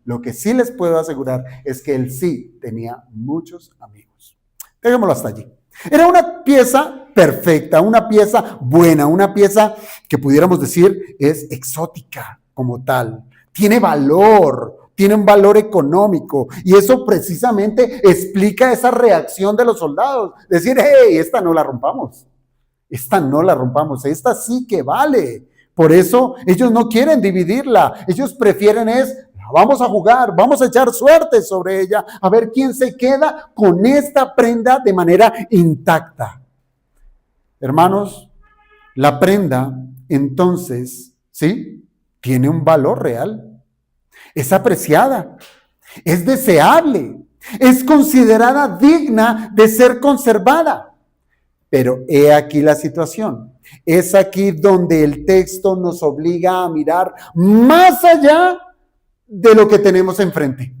Lo que sí les puedo asegurar es que él sí tenía muchos amigos. Dejémoslo hasta allí. Era una pieza perfecta, una pieza buena, una pieza que pudiéramos decir es exótica como tal. Tiene valor, tiene un valor económico y eso precisamente explica esa reacción de los soldados. Decir, hey, esta no la rompamos, esta sí que vale. Por eso ellos no quieren dividirla, ellos prefieren vamos a jugar, vamos a echar suerte sobre ella, a ver quién se queda con esta prenda de manera intacta. Hermanos, la prenda, entonces, ¿sí? Tiene un valor real. Es apreciada, es deseable, es considerada digna de ser conservada. Pero he aquí la situación. Es aquí donde el texto nos obliga a mirar más allá de lo que tenemos enfrente.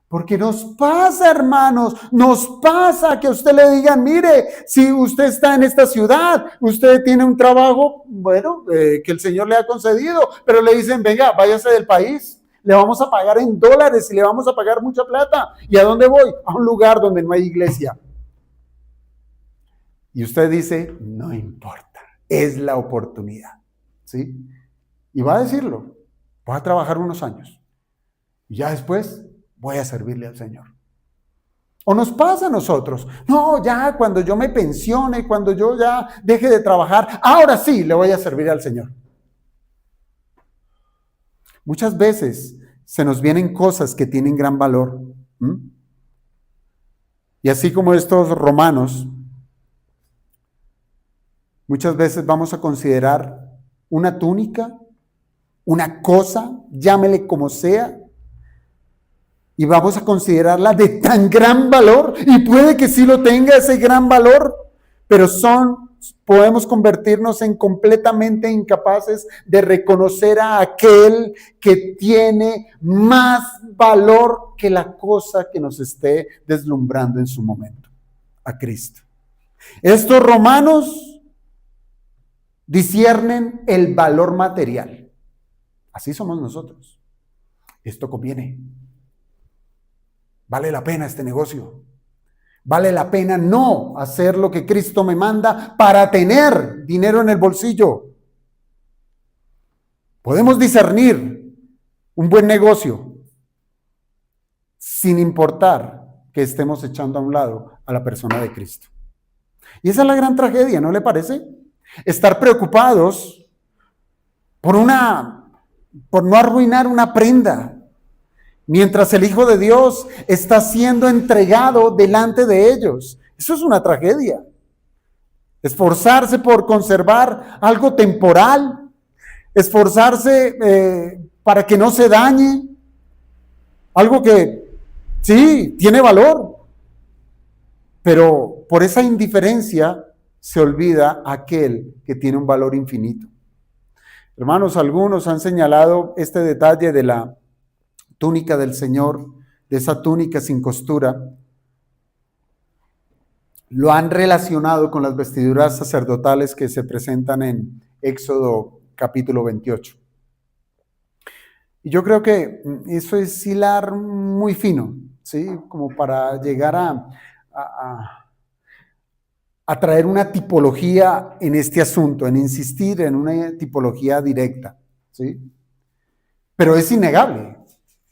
Porque nos pasa, hermanos, nos pasa que a usted le digan, mire, si usted está en esta ciudad, usted tiene un trabajo, bueno, que el Señor le ha concedido, pero le dicen, venga, váyase del país, le vamos a pagar en dólares y le vamos a pagar mucha plata. ¿Y a dónde voy? A un lugar donde no hay iglesia. Y usted dice, no importa, es la oportunidad, ¿sí? Y va a decirlo, voy a trabajar unos años. Y ya después voy a servirle al Señor. O nos pasa a nosotros, no, ya cuando yo me pensione, cuando yo ya deje de trabajar, ahora sí le voy a servir al Señor. Muchas veces se nos vienen cosas que tienen gran valor. Y así como estos romanos, muchas veces vamos a considerar una túnica, una cosa, llámele como sea, y vamos a considerarla de tan gran valor, y puede que sí lo tenga ese gran valor, pero podemos convertirnos en completamente incapaces de reconocer a aquel que tiene más valor que la cosa que nos esté deslumbrando en su momento, a Cristo. Estos romanos disciernen el valor material. Así somos nosotros. Esto conviene. Vale la pena este negocio. Vale la pena no hacer lo que Cristo me manda para tener dinero en el bolsillo. Podemos discernir un buen negocio sin importar que estemos echando a un lado a la persona de Cristo. Y esa es la gran tragedia, ¿no le parece? Estar preocupados por no arruinar una prenda, mientras el Hijo de Dios está siendo entregado delante de ellos. Eso es una tragedia. Esforzarse por conservar algo temporal, esforzarse para que no se dañe, algo que sí tiene valor, pero por esa indiferencia se olvida aquel que tiene un valor infinito. Hermanos, algunos han señalado este detalle de la túnica del Señor, de esa túnica sin costura. Lo han relacionado con las vestiduras sacerdotales que se presentan en Éxodo capítulo 28. Y yo creo que eso es hilar muy fino, ¿sí? Como para llegar a traer una tipología en este asunto, en insistir en una tipología directa, ¿sí? Pero es innegable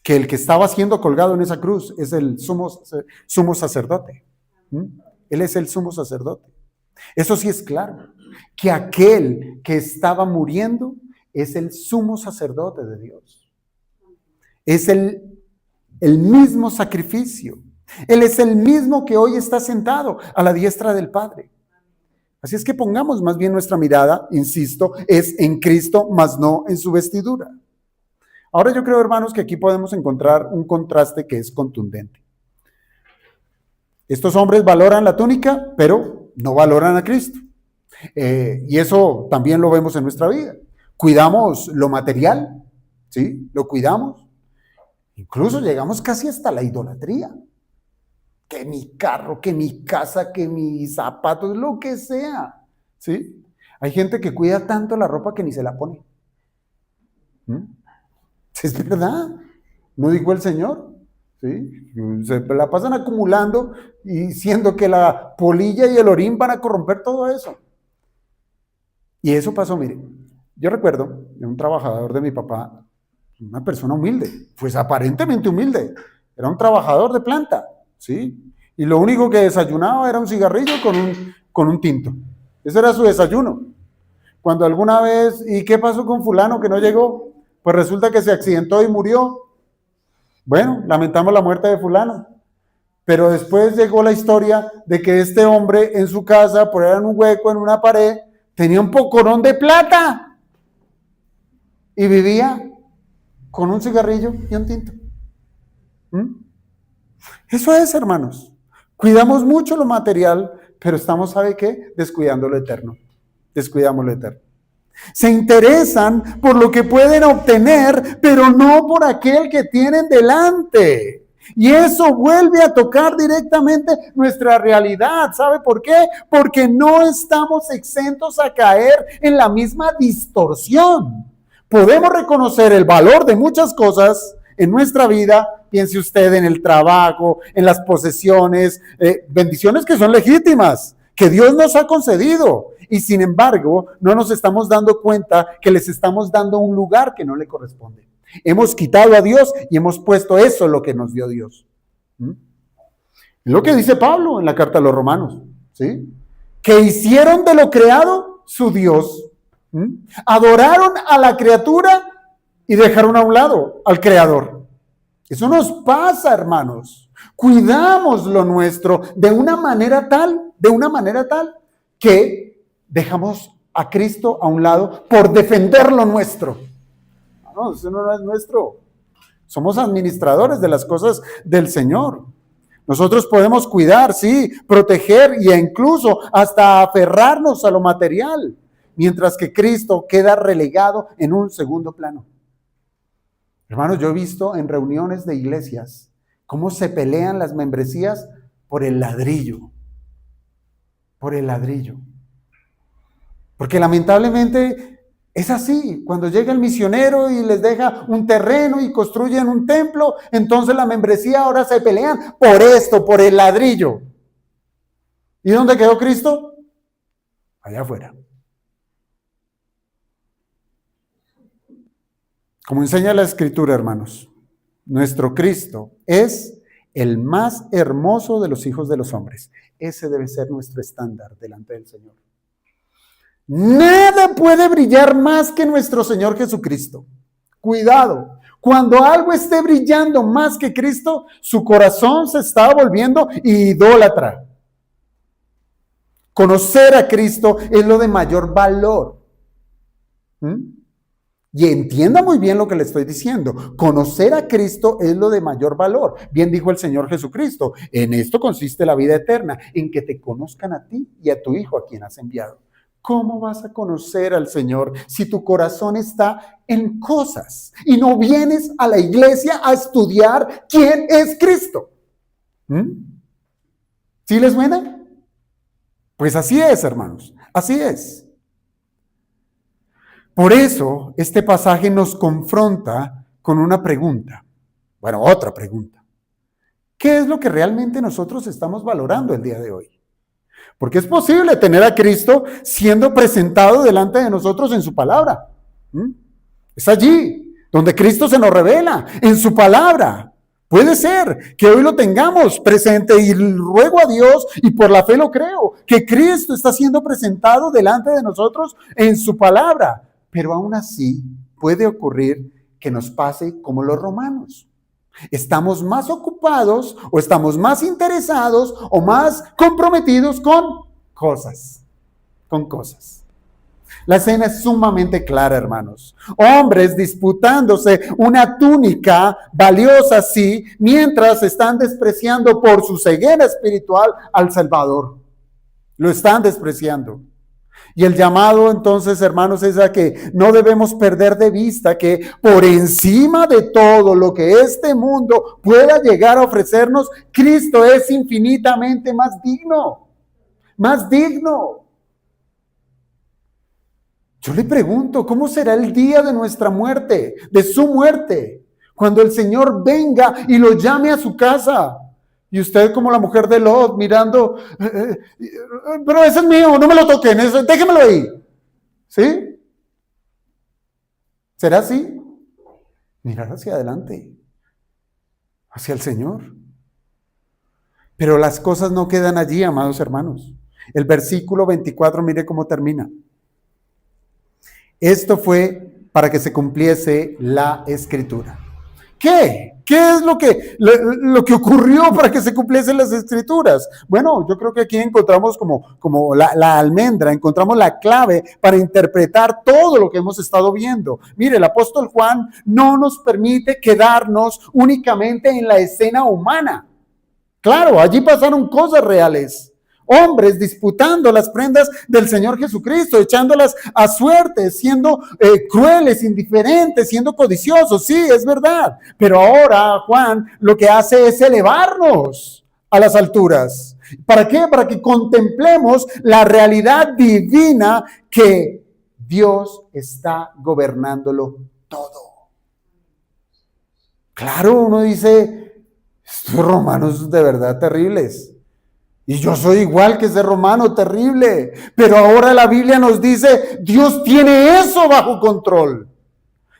que el que estaba siendo colgado en esa cruz es el sumo sacerdote. Él es el sumo sacerdote. Eso sí es claro, que aquel que estaba muriendo es el sumo sacerdote de Dios. Es el mismo sacrificio. Él es el mismo que hoy está sentado a la diestra del Padre. Así es que pongamos más bien nuestra mirada, insisto, es en Cristo, mas no en su vestidura. Ahora yo creo, hermanos, que aquí podemos encontrar un contraste que es contundente. Estos hombres valoran la túnica, pero no valoran a Cristo. Y eso también lo vemos en nuestra vida. Cuidamos lo material, ¿sí? Lo cuidamos. Incluso llegamos casi hasta la idolatría. Que mi carro, que mi casa, que mis zapatos, lo que sea, ¿sí? Hay gente que cuida tanto la ropa que ni se la pone. Es verdad, ¿no dijo el Señor? ¿Sí? Se la pasan acumulando y siendo que la polilla y el orín van a corromper todo eso. Y eso pasó, mire, yo recuerdo de un trabajador de mi papá, una persona humilde, pues aparentemente humilde, era un trabajador de planta, ¿sí? Y lo único que desayunaba era un cigarrillo con un tinto. Ese era su desayuno. Cuando alguna vez, ¿y qué pasó con fulano que no llegó? Pues resulta que se accidentó y murió. Bueno, lamentamos la muerte de fulano. Pero después llegó la historia de que este hombre en su casa, por ahí en un hueco, en una pared, tenía un pocorón de plata. Y vivía con un cigarrillo y un tinto. Eso es, hermanos. Cuidamos mucho lo material, pero estamos, ¿sabe qué? Descuidando lo eterno. Descuidamos lo eterno. Se interesan por lo que pueden obtener, pero no por aquel que tienen delante. Y eso vuelve a tocar directamente nuestra realidad. ¿Sabe por qué? Porque no estamos exentos a caer en la misma distorsión. Podemos reconocer el valor de muchas cosas en nuestra vida. Piense usted en el trabajo, en las posesiones, bendiciones que son legítimas, que Dios nos ha concedido. Y sin embargo, no nos estamos dando cuenta que les estamos dando un lugar que no le corresponde. Hemos quitado a Dios y hemos puesto eso lo que nos dio Dios. Es lo que dice Pablo en la carta a los Romanos, ¿sí? Que hicieron de lo creado su Dios. Adoraron a la criatura y dejaron a un lado al Creador. Eso nos pasa, hermanos. Cuidamos lo nuestro de una manera tal que dejamos a Cristo a un lado por defender lo nuestro. No, eso no es nuestro. Somos administradores de las cosas del Señor. Nosotros podemos cuidar, sí, proteger e incluso hasta aferrarnos a lo material, mientras que Cristo queda relegado en un segundo plano. Hermanos, yo he visto en reuniones de iglesias cómo se pelean las membresías por el ladrillo. Por el ladrillo. Porque lamentablemente es así. Cuando llega el misionero y les deja un terreno y construyen un templo, entonces la membresía ahora se pelean por esto, por el ladrillo. ¿Y dónde quedó Cristo? Allá afuera. Como enseña la Escritura, hermanos, nuestro Cristo es el más hermoso de los hijos de los hombres. Ese debe ser nuestro estándar delante del Señor. Nada puede brillar más que nuestro Señor Jesucristo. Cuidado, cuando algo esté brillando más que Cristo, su corazón se está volviendo idólatra. Conocer a Cristo es lo de mayor valor. Y entienda muy bien lo que le estoy diciendo. Conocer a Cristo es lo de mayor valor. Bien dijo el Señor Jesucristo, en esto consiste la vida eterna, en que te conozcan a ti y a tu Hijo a quien has enviado. ¿Cómo vas a conocer al Señor si tu corazón está en cosas y no vienes a la iglesia a estudiar quién es Cristo? ¿Sí les suena? Pues así es, hermanos, así es. Por eso, este pasaje nos confronta con una pregunta. Bueno, otra pregunta. ¿Qué es lo que realmente nosotros estamos valorando el día de hoy? Porque es posible tener a Cristo siendo presentado delante de nosotros en su palabra. Es allí donde Cristo se nos revela, en su palabra. Puede ser que hoy lo tengamos presente y ruego a Dios y por la fe lo creo, que Cristo está siendo presentado delante de nosotros en su palabra. Pero aún así puede ocurrir que nos pase como los romanos. Estamos más ocupados o estamos más interesados o más comprometidos con cosas. La escena es sumamente clara, hermanos. Hombres disputándose una túnica valiosa, sí, mientras están despreciando por su ceguera espiritual al Salvador. Lo están despreciando. Y el llamado entonces, hermanos, es a que no debemos perder de vista que por encima de todo lo que este mundo pueda llegar a ofrecernos, Cristo es infinitamente más digno. Más digno. Yo le pregunto, ¿cómo será el día de nuestra muerte, de su muerte? Cuando el Señor venga y lo llame a su casa. Y usted como la mujer de Lot mirando, pero ese es mío, no me lo toquen, déjemelo ahí. ¿Sí? ¿Será así? Mirar hacia adelante, hacia el Señor. Pero las cosas no quedan allí, amados hermanos. El versículo 24, mire cómo termina. Esto fue para que se cumpliese la Escritura. ¿Qué? ¿Qué es lo que ocurrió para que se cumpliesen las Escrituras? Bueno, yo creo que aquí encontramos como la almendra, encontramos la clave para interpretar todo lo que hemos estado viendo. Mire, el apóstol Juan no nos permite quedarnos únicamente en la escena humana. Claro, allí pasaron cosas reales. Hombres disputando las prendas del Señor Jesucristo, echándolas a suerte, siendo crueles, indiferentes, siendo codiciosos. Sí, es verdad. Pero ahora Juan lo que hace es elevarnos a las alturas. ¿Para qué? Para que contemplemos la realidad divina que Dios está gobernándolo todo. Claro, uno dice, estos romanos de verdad terribles. Y yo soy igual que ese romano terrible. Pero ahora la Biblia nos dice, Dios tiene eso bajo control.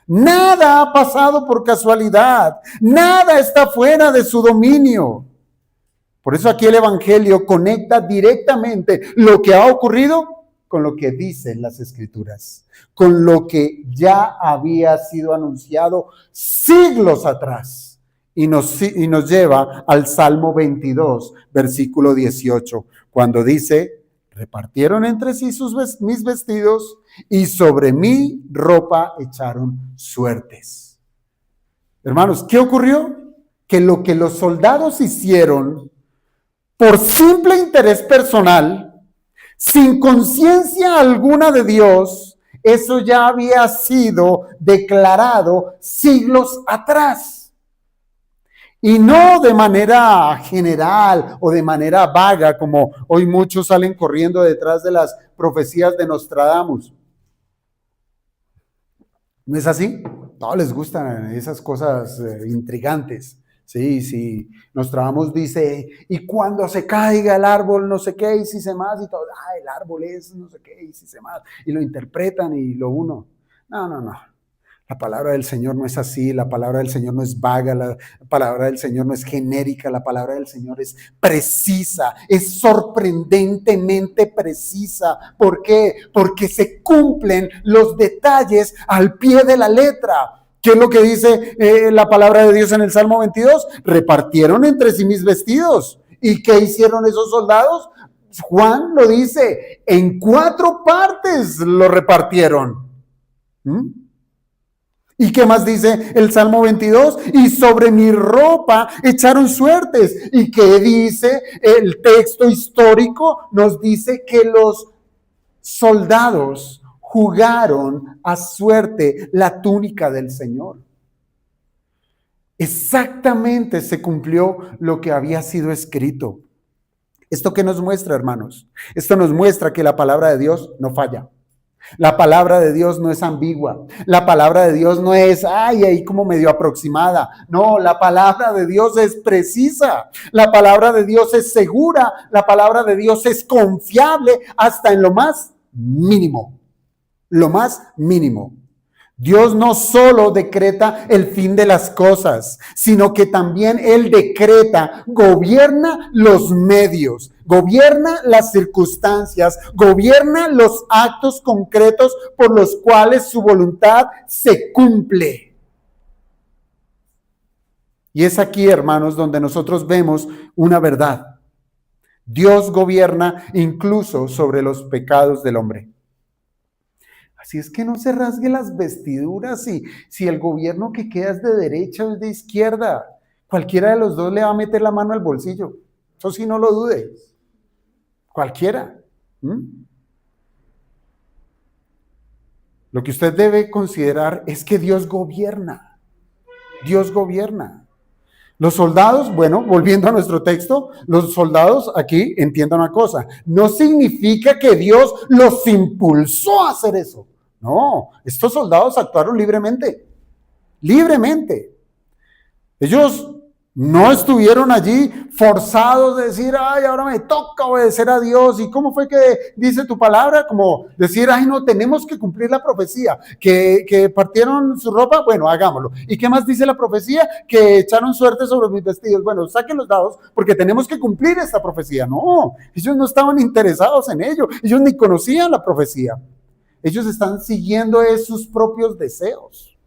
Nada ha pasado por casualidad. Nada está fuera de su dominio. Por eso aquí el Evangelio conecta directamente lo que ha ocurrido con lo que dicen las Escrituras. Con lo que ya había sido anunciado siglos atrás. Y nos lleva al Salmo 22, versículo 18, cuando dice, repartieron entre sí mis vestidos y sobre mi ropa echaron suertes. Hermanos, ¿qué ocurrió? Que lo que los soldados hicieron por simple interés personal, sin conciencia alguna de Dios, eso ya había sido declarado siglos atrás. Y no de manera general o de manera vaga, como hoy muchos salen corriendo detrás de las profecías de Nostradamus. ¿No es así? No les gustan esas cosas intrigantes, Sí, sí, nos trabamos, dice, y cuando se caiga el árbol, no sé qué, y si se más, y todo, el árbol es no sé qué, y si se más, y lo interpretan y lo uno. No, no, no. La palabra del Señor no es así, la palabra del Señor no es vaga, la palabra del Señor no es genérica, la palabra del Señor es precisa, es sorprendentemente precisa. ¿Por qué? Porque se cumplen los detalles al pie de la letra. ¿Qué es lo que dice la palabra de Dios en el Salmo 22? Repartieron entre sí mis vestidos. ¿Y qué hicieron esos soldados? Juan lo dice, en 4 partes lo repartieron. ¿Mm? ¿Y qué más dice el Salmo 22? Y sobre mi ropa echaron suertes. ¿Y qué dice el texto histórico? Nos dice que los soldados jugaron a suerte la túnica del Señor. Exactamente se cumplió lo que había sido escrito. ¿Esto qué nos muestra, hermanos? Esto nos muestra que la palabra de Dios no falla. La palabra de Dios no es ambigua. La palabra de Dios no es, ahí como medio aproximada. No, la palabra de Dios es precisa. La palabra de Dios es segura. La palabra de Dios es confiable hasta en lo más mínimo. Lo más mínimo. Dios no solo decreta el fin de las cosas, sino que también Él decreta, gobierna los medios, gobierna las circunstancias, gobierna los actos concretos por los cuales su voluntad se cumple. Y es aquí, hermanos, donde nosotros vemos una verdad. Dios gobierna incluso sobre los pecados del hombre. Así es que no se rasgue las vestiduras si el gobierno que queda es de derecha o es de izquierda. Cualquiera de los dos le va a meter la mano al bolsillo. Eso sí, no lo dude. Cualquiera. Lo que usted debe considerar es que Dios gobierna. Dios gobierna. Los soldados, bueno, volviendo a nuestro texto, los soldados aquí entiendan una cosa. No significa que Dios los impulsó a hacer eso. No, estos soldados actuaron libremente, libremente. Ellos no estuvieron allí forzados de decir, ahora me toca obedecer a Dios. ¿Y cómo fue que dice tu palabra? Como decir, no, tenemos que cumplir la profecía. Que partieron su ropa, bueno, hagámoslo. ¿Y qué más dice la profecía? Que echaron suerte sobre mis vestidos. Bueno, saquen los dados porque tenemos que cumplir esta profecía. No, ellos no estaban interesados en ello. Ellos ni conocían la profecía. Ellos están siguiendo sus propios deseos,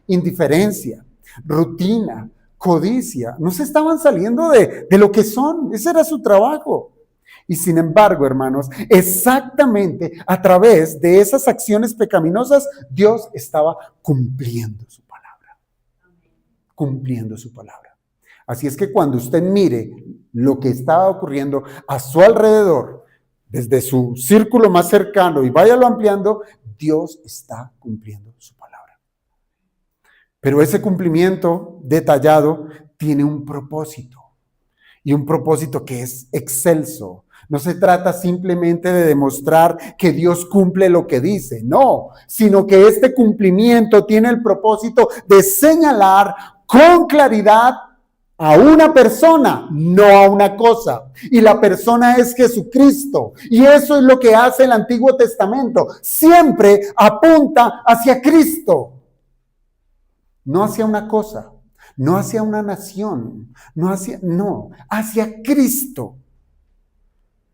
indiferencia, rutina, codicia. No se estaban saliendo de lo que son, ese era su trabajo. Y sin embargo, hermanos, exactamente a través de esas acciones pecaminosas, Dios estaba cumpliendo su palabra. Cumpliendo su palabra. Así es que cuando usted mire lo que estaba ocurriendo a su alrededor, desde su círculo más cercano y váyalo ampliando, Dios está cumpliendo su palabra. Pero ese cumplimiento detallado tiene un propósito, y un propósito que es excelso. No se trata simplemente de demostrar que Dios cumple lo que dice, no, sino que este cumplimiento tiene el propósito de señalar con claridad a una persona, no a una cosa. Y la persona es Jesucristo. Y eso es lo que hace el Antiguo Testamento. Siempre apunta hacia Cristo. No hacia una cosa, no hacia una nación, hacia Cristo.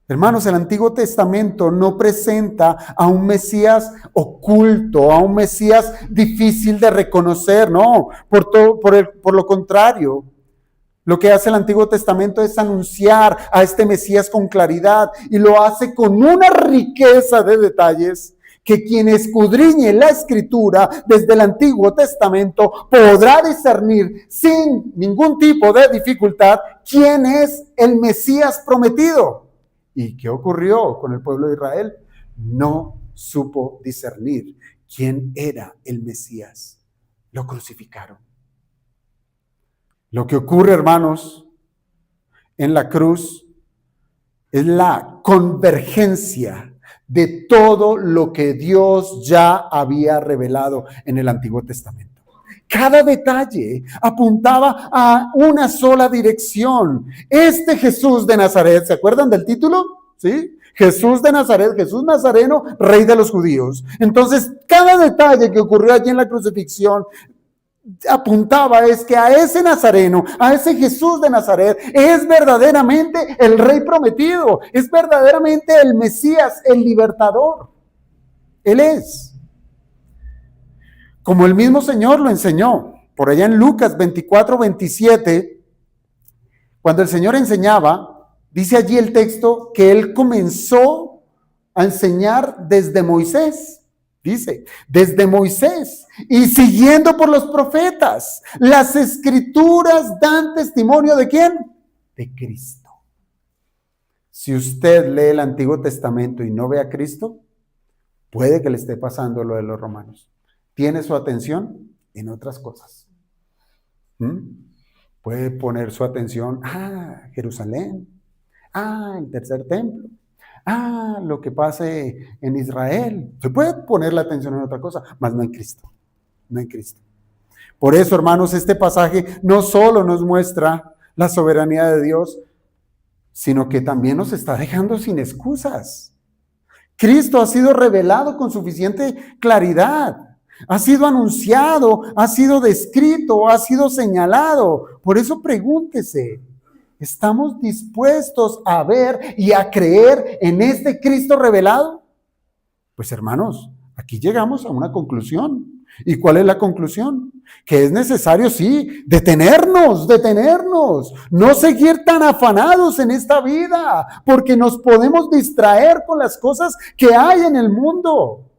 Hermanos, el Antiguo Testamento no presenta a un Mesías oculto, a un Mesías difícil de reconocer, no, por lo contrario. Lo que hace el Antiguo Testamento es anunciar a este Mesías con claridad y lo hace con una riqueza de detalles que quien escudriñe la Escritura desde el Antiguo Testamento podrá discernir sin ningún tipo de dificultad quién es el Mesías prometido. ¿Y qué ocurrió con el pueblo de Israel? No supo discernir quién era el Mesías. Lo crucificaron. Lo que ocurre, hermanos, en la cruz es la convergencia de todo lo que Dios ya había revelado en el Antiguo Testamento. Cada detalle apuntaba a una sola dirección. Este Jesús de Nazaret, ¿se acuerdan del título? ¿Sí? Jesús de Nazaret, Jesús Nazareno, rey de los judíos. Entonces, cada detalle que ocurrió allí en la crucifixión apuntaba es que a ese Nazareno, a ese Jesús de Nazaret, es verdaderamente el rey prometido, es verdaderamente el Mesías, el libertador. Él es. Como el mismo Señor lo enseñó, por allá en Lucas 24-27, cuando el Señor enseñaba, dice allí el texto que Él comenzó a enseñar desde Moisés. Dice, desde Moisés y siguiendo por los profetas. Las escrituras dan testimonio ¿de quién? De Cristo. Si usted lee el Antiguo Testamento y no ve a Cristo, puede que le esté pasando lo de los romanos. Tiene su atención en otras cosas. Puede poner su atención, Jerusalén, el tercer templo, lo que pase en Israel. Se puede poner la atención en otra cosa, mas no en Cristo, no en Cristo. Por eso, hermanos, este pasaje no solo nos muestra la soberanía de Dios, sino que también nos está dejando sin excusas. Cristo ha sido revelado con suficiente claridad. Ha sido anunciado, ha sido descrito, ha sido señalado. Por eso pregúntese, ¿estamos dispuestos a ver y a creer en este Cristo revelado? Pues hermanos, aquí llegamos a una conclusión. ¿Y cuál es la conclusión? Que es necesario, sí, detenernos, no seguir tan afanados en esta vida, porque nos podemos distraer con las cosas que hay en el mundo.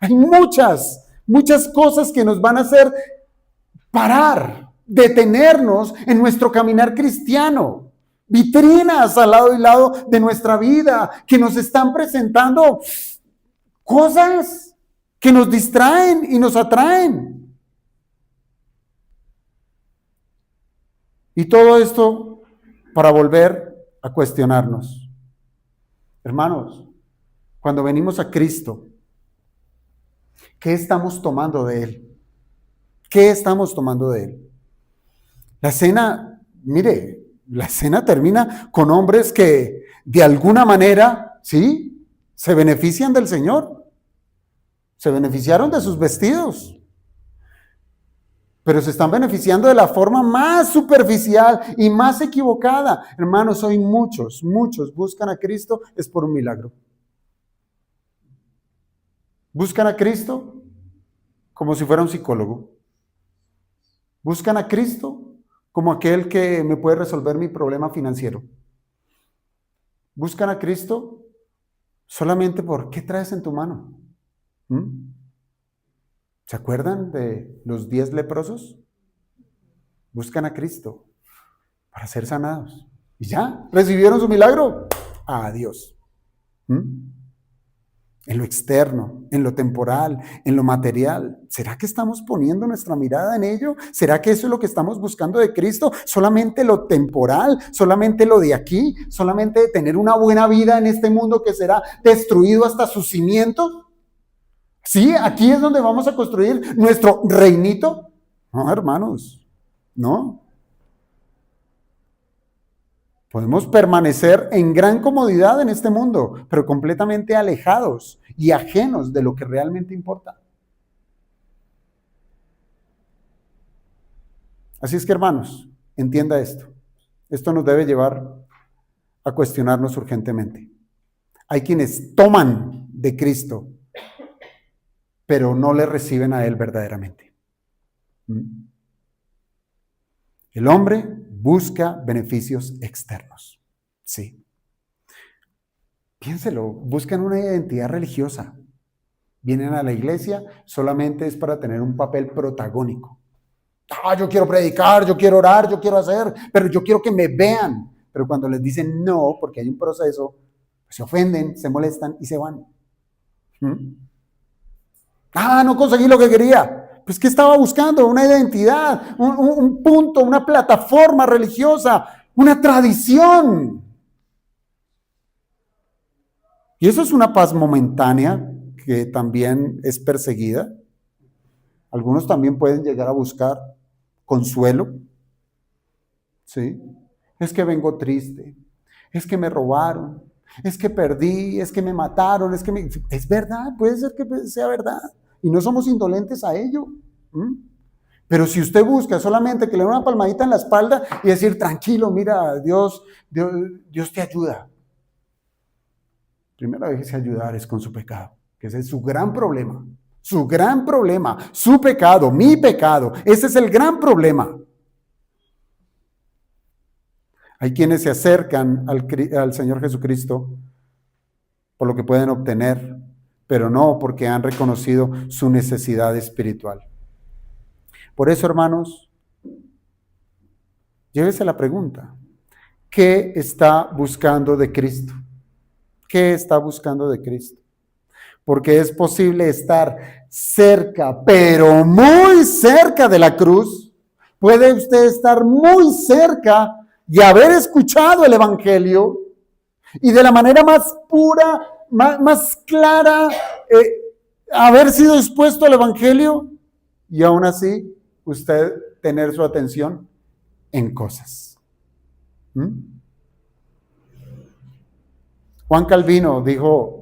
Hay muchas cosas que nos van a hacer parar, detenernos en nuestro caminar cristiano. Vitrinas al lado y lado de nuestra vida que nos están presentando cosas que nos distraen y nos atraen. Y todo esto para volver a cuestionarnos. Hermanos, cuando venimos a Cristo, ¿qué estamos tomando de Él? ¿Qué estamos tomando de Él? La cena, mire, la cena termina con hombres que de alguna manera, ¿sí?, se benefician del Señor. Se beneficiaron de sus vestidos, pero se están beneficiando de la forma más superficial y más equivocada. Hermanos, hoy muchos buscan a Cristo es por un milagro. Buscan a Cristo como si fuera un psicólogo. Buscan a Cristo como aquel que me puede resolver mi problema financiero. Buscan a Cristo solamente por ¿qué traes en tu mano? ¿Se acuerdan de los 10 leprosos? Buscan a Cristo para ser sanados. Y ya, recibieron su milagro. Adiós. En lo externo, en lo temporal, en lo material. ¿Será que estamos poniendo nuestra mirada en ello? ¿Será que eso es lo que estamos buscando de Cristo? ¿Solamente lo temporal? ¿Solamente lo de aquí? ¿Solamente tener una buena vida en este mundo que será destruido hasta sus cimientos? ¿Sí? ¿Aquí es donde vamos a construir nuestro reinito? No, hermanos, no. Podemos permanecer en gran comodidad en este mundo, pero completamente alejados y ajenos de lo que realmente importa. Así es que, hermanos, entienda esto. Esto nos debe llevar a cuestionarnos urgentemente. Hay quienes toman de Cristo, pero no le reciben a Él verdaderamente. El hombre busca beneficios externos. Sí. Piénselo, buscan una identidad religiosa. Vienen a la iglesia solamente es para tener un papel protagónico. Yo quiero predicar, yo quiero orar, yo quiero hacer, pero yo quiero que me vean. Pero cuando les dicen no, porque hay un proceso, se ofenden, se molestan y se van. No conseguí lo que quería. Pues, ¿qué estaba buscando? Una identidad, un punto, una plataforma religiosa, una tradición. Y eso es una paz momentánea que también es perseguida. Algunos también pueden llegar a buscar consuelo, ¿sí? Es que vengo triste, es que me robaron, es que perdí, es que me mataron, Es verdad, puede ser que sea verdad. Y no somos indolentes a ello. Pero si usted busca solamente que le dé una palmadita en la espalda y decir, tranquilo, mira, Dios te ayuda. Primero déjese ayudar es con su pecado, que ese es su gran problema. Su gran problema, su pecado, mi pecado. Ese es el gran problema. Hay quienes se acercan al Señor Jesucristo por lo que pueden obtener, pero no porque han reconocido su necesidad espiritual. Por eso, hermanos, llévese la pregunta: ¿qué está buscando de Cristo? ¿Qué está buscando de Cristo? Porque es posible estar cerca, pero muy cerca de la cruz. Puede usted estar muy cerca y haber escuchado el Evangelio y de la manera más pura, más clara, haber sido expuesto al Evangelio y aún así usted tener su atención en cosas. Juan Calvino dijo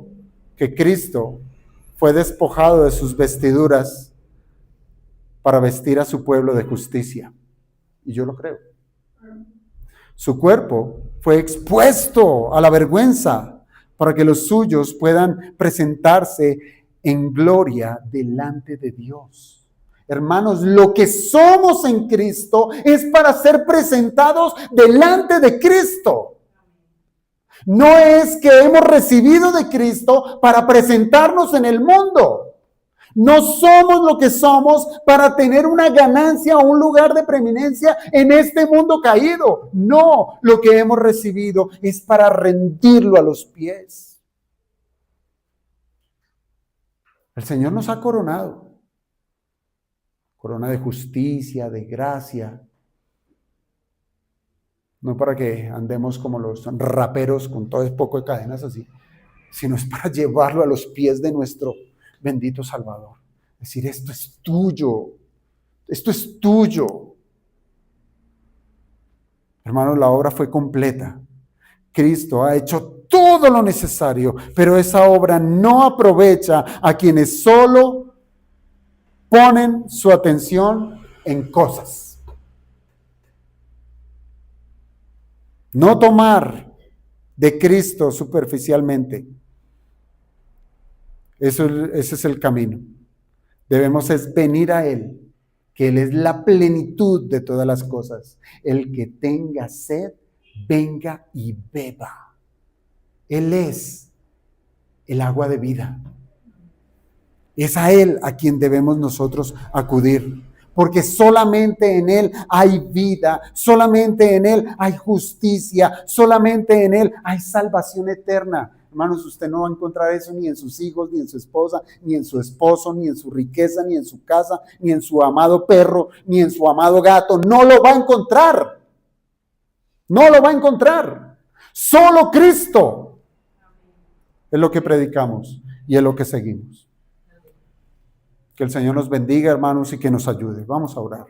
que Cristo fue despojado de sus vestiduras para vestir a su pueblo de justicia. Y yo lo creo. Su cuerpo fue expuesto a la vergüenza para que los suyos puedan presentarse en gloria delante de Dios. Hermanos, lo que somos en Cristo es para ser presentados delante de Cristo. No es que hemos recibido de Cristo para presentarnos en el mundo. No somos lo que somos para tener una ganancia o un lugar de preeminencia en este mundo caído. No, lo que hemos recibido es para rendirlo a los pies. El Señor nos ha coronado. Corona de justicia, de gracia. No para que andemos como los raperos con todo el poco de cadenas así, sino es para llevarlo a los pies de nuestro bendito Salvador. Decir, esto es tuyo. Esto es tuyo. Hermanos, la obra fue completa. Cristo ha hecho todo lo necesario, pero esa obra no aprovecha a quienes solo ponen su atención en cosas. No tomar de Cristo superficialmente. Ese es el camino. Debemos es venir a Él, que Él es la plenitud de todas las cosas. El que tenga sed, venga y beba. Él es el agua de vida. Es a Él a quien debemos nosotros acudir, porque solamente en Él hay vida, solamente en Él hay justicia, solamente en Él hay salvación eterna. Hermanos, usted no va a encontrar eso ni en sus hijos, ni en su esposa, ni en su esposo, ni en su riqueza, ni en su casa, ni en su amado perro, ni en su amado gato. No lo va a encontrar. No lo va a encontrar. Solo Cristo es lo que predicamos y es lo que seguimos. Que el Señor nos bendiga, hermanos, y que nos ayude. Vamos a orar.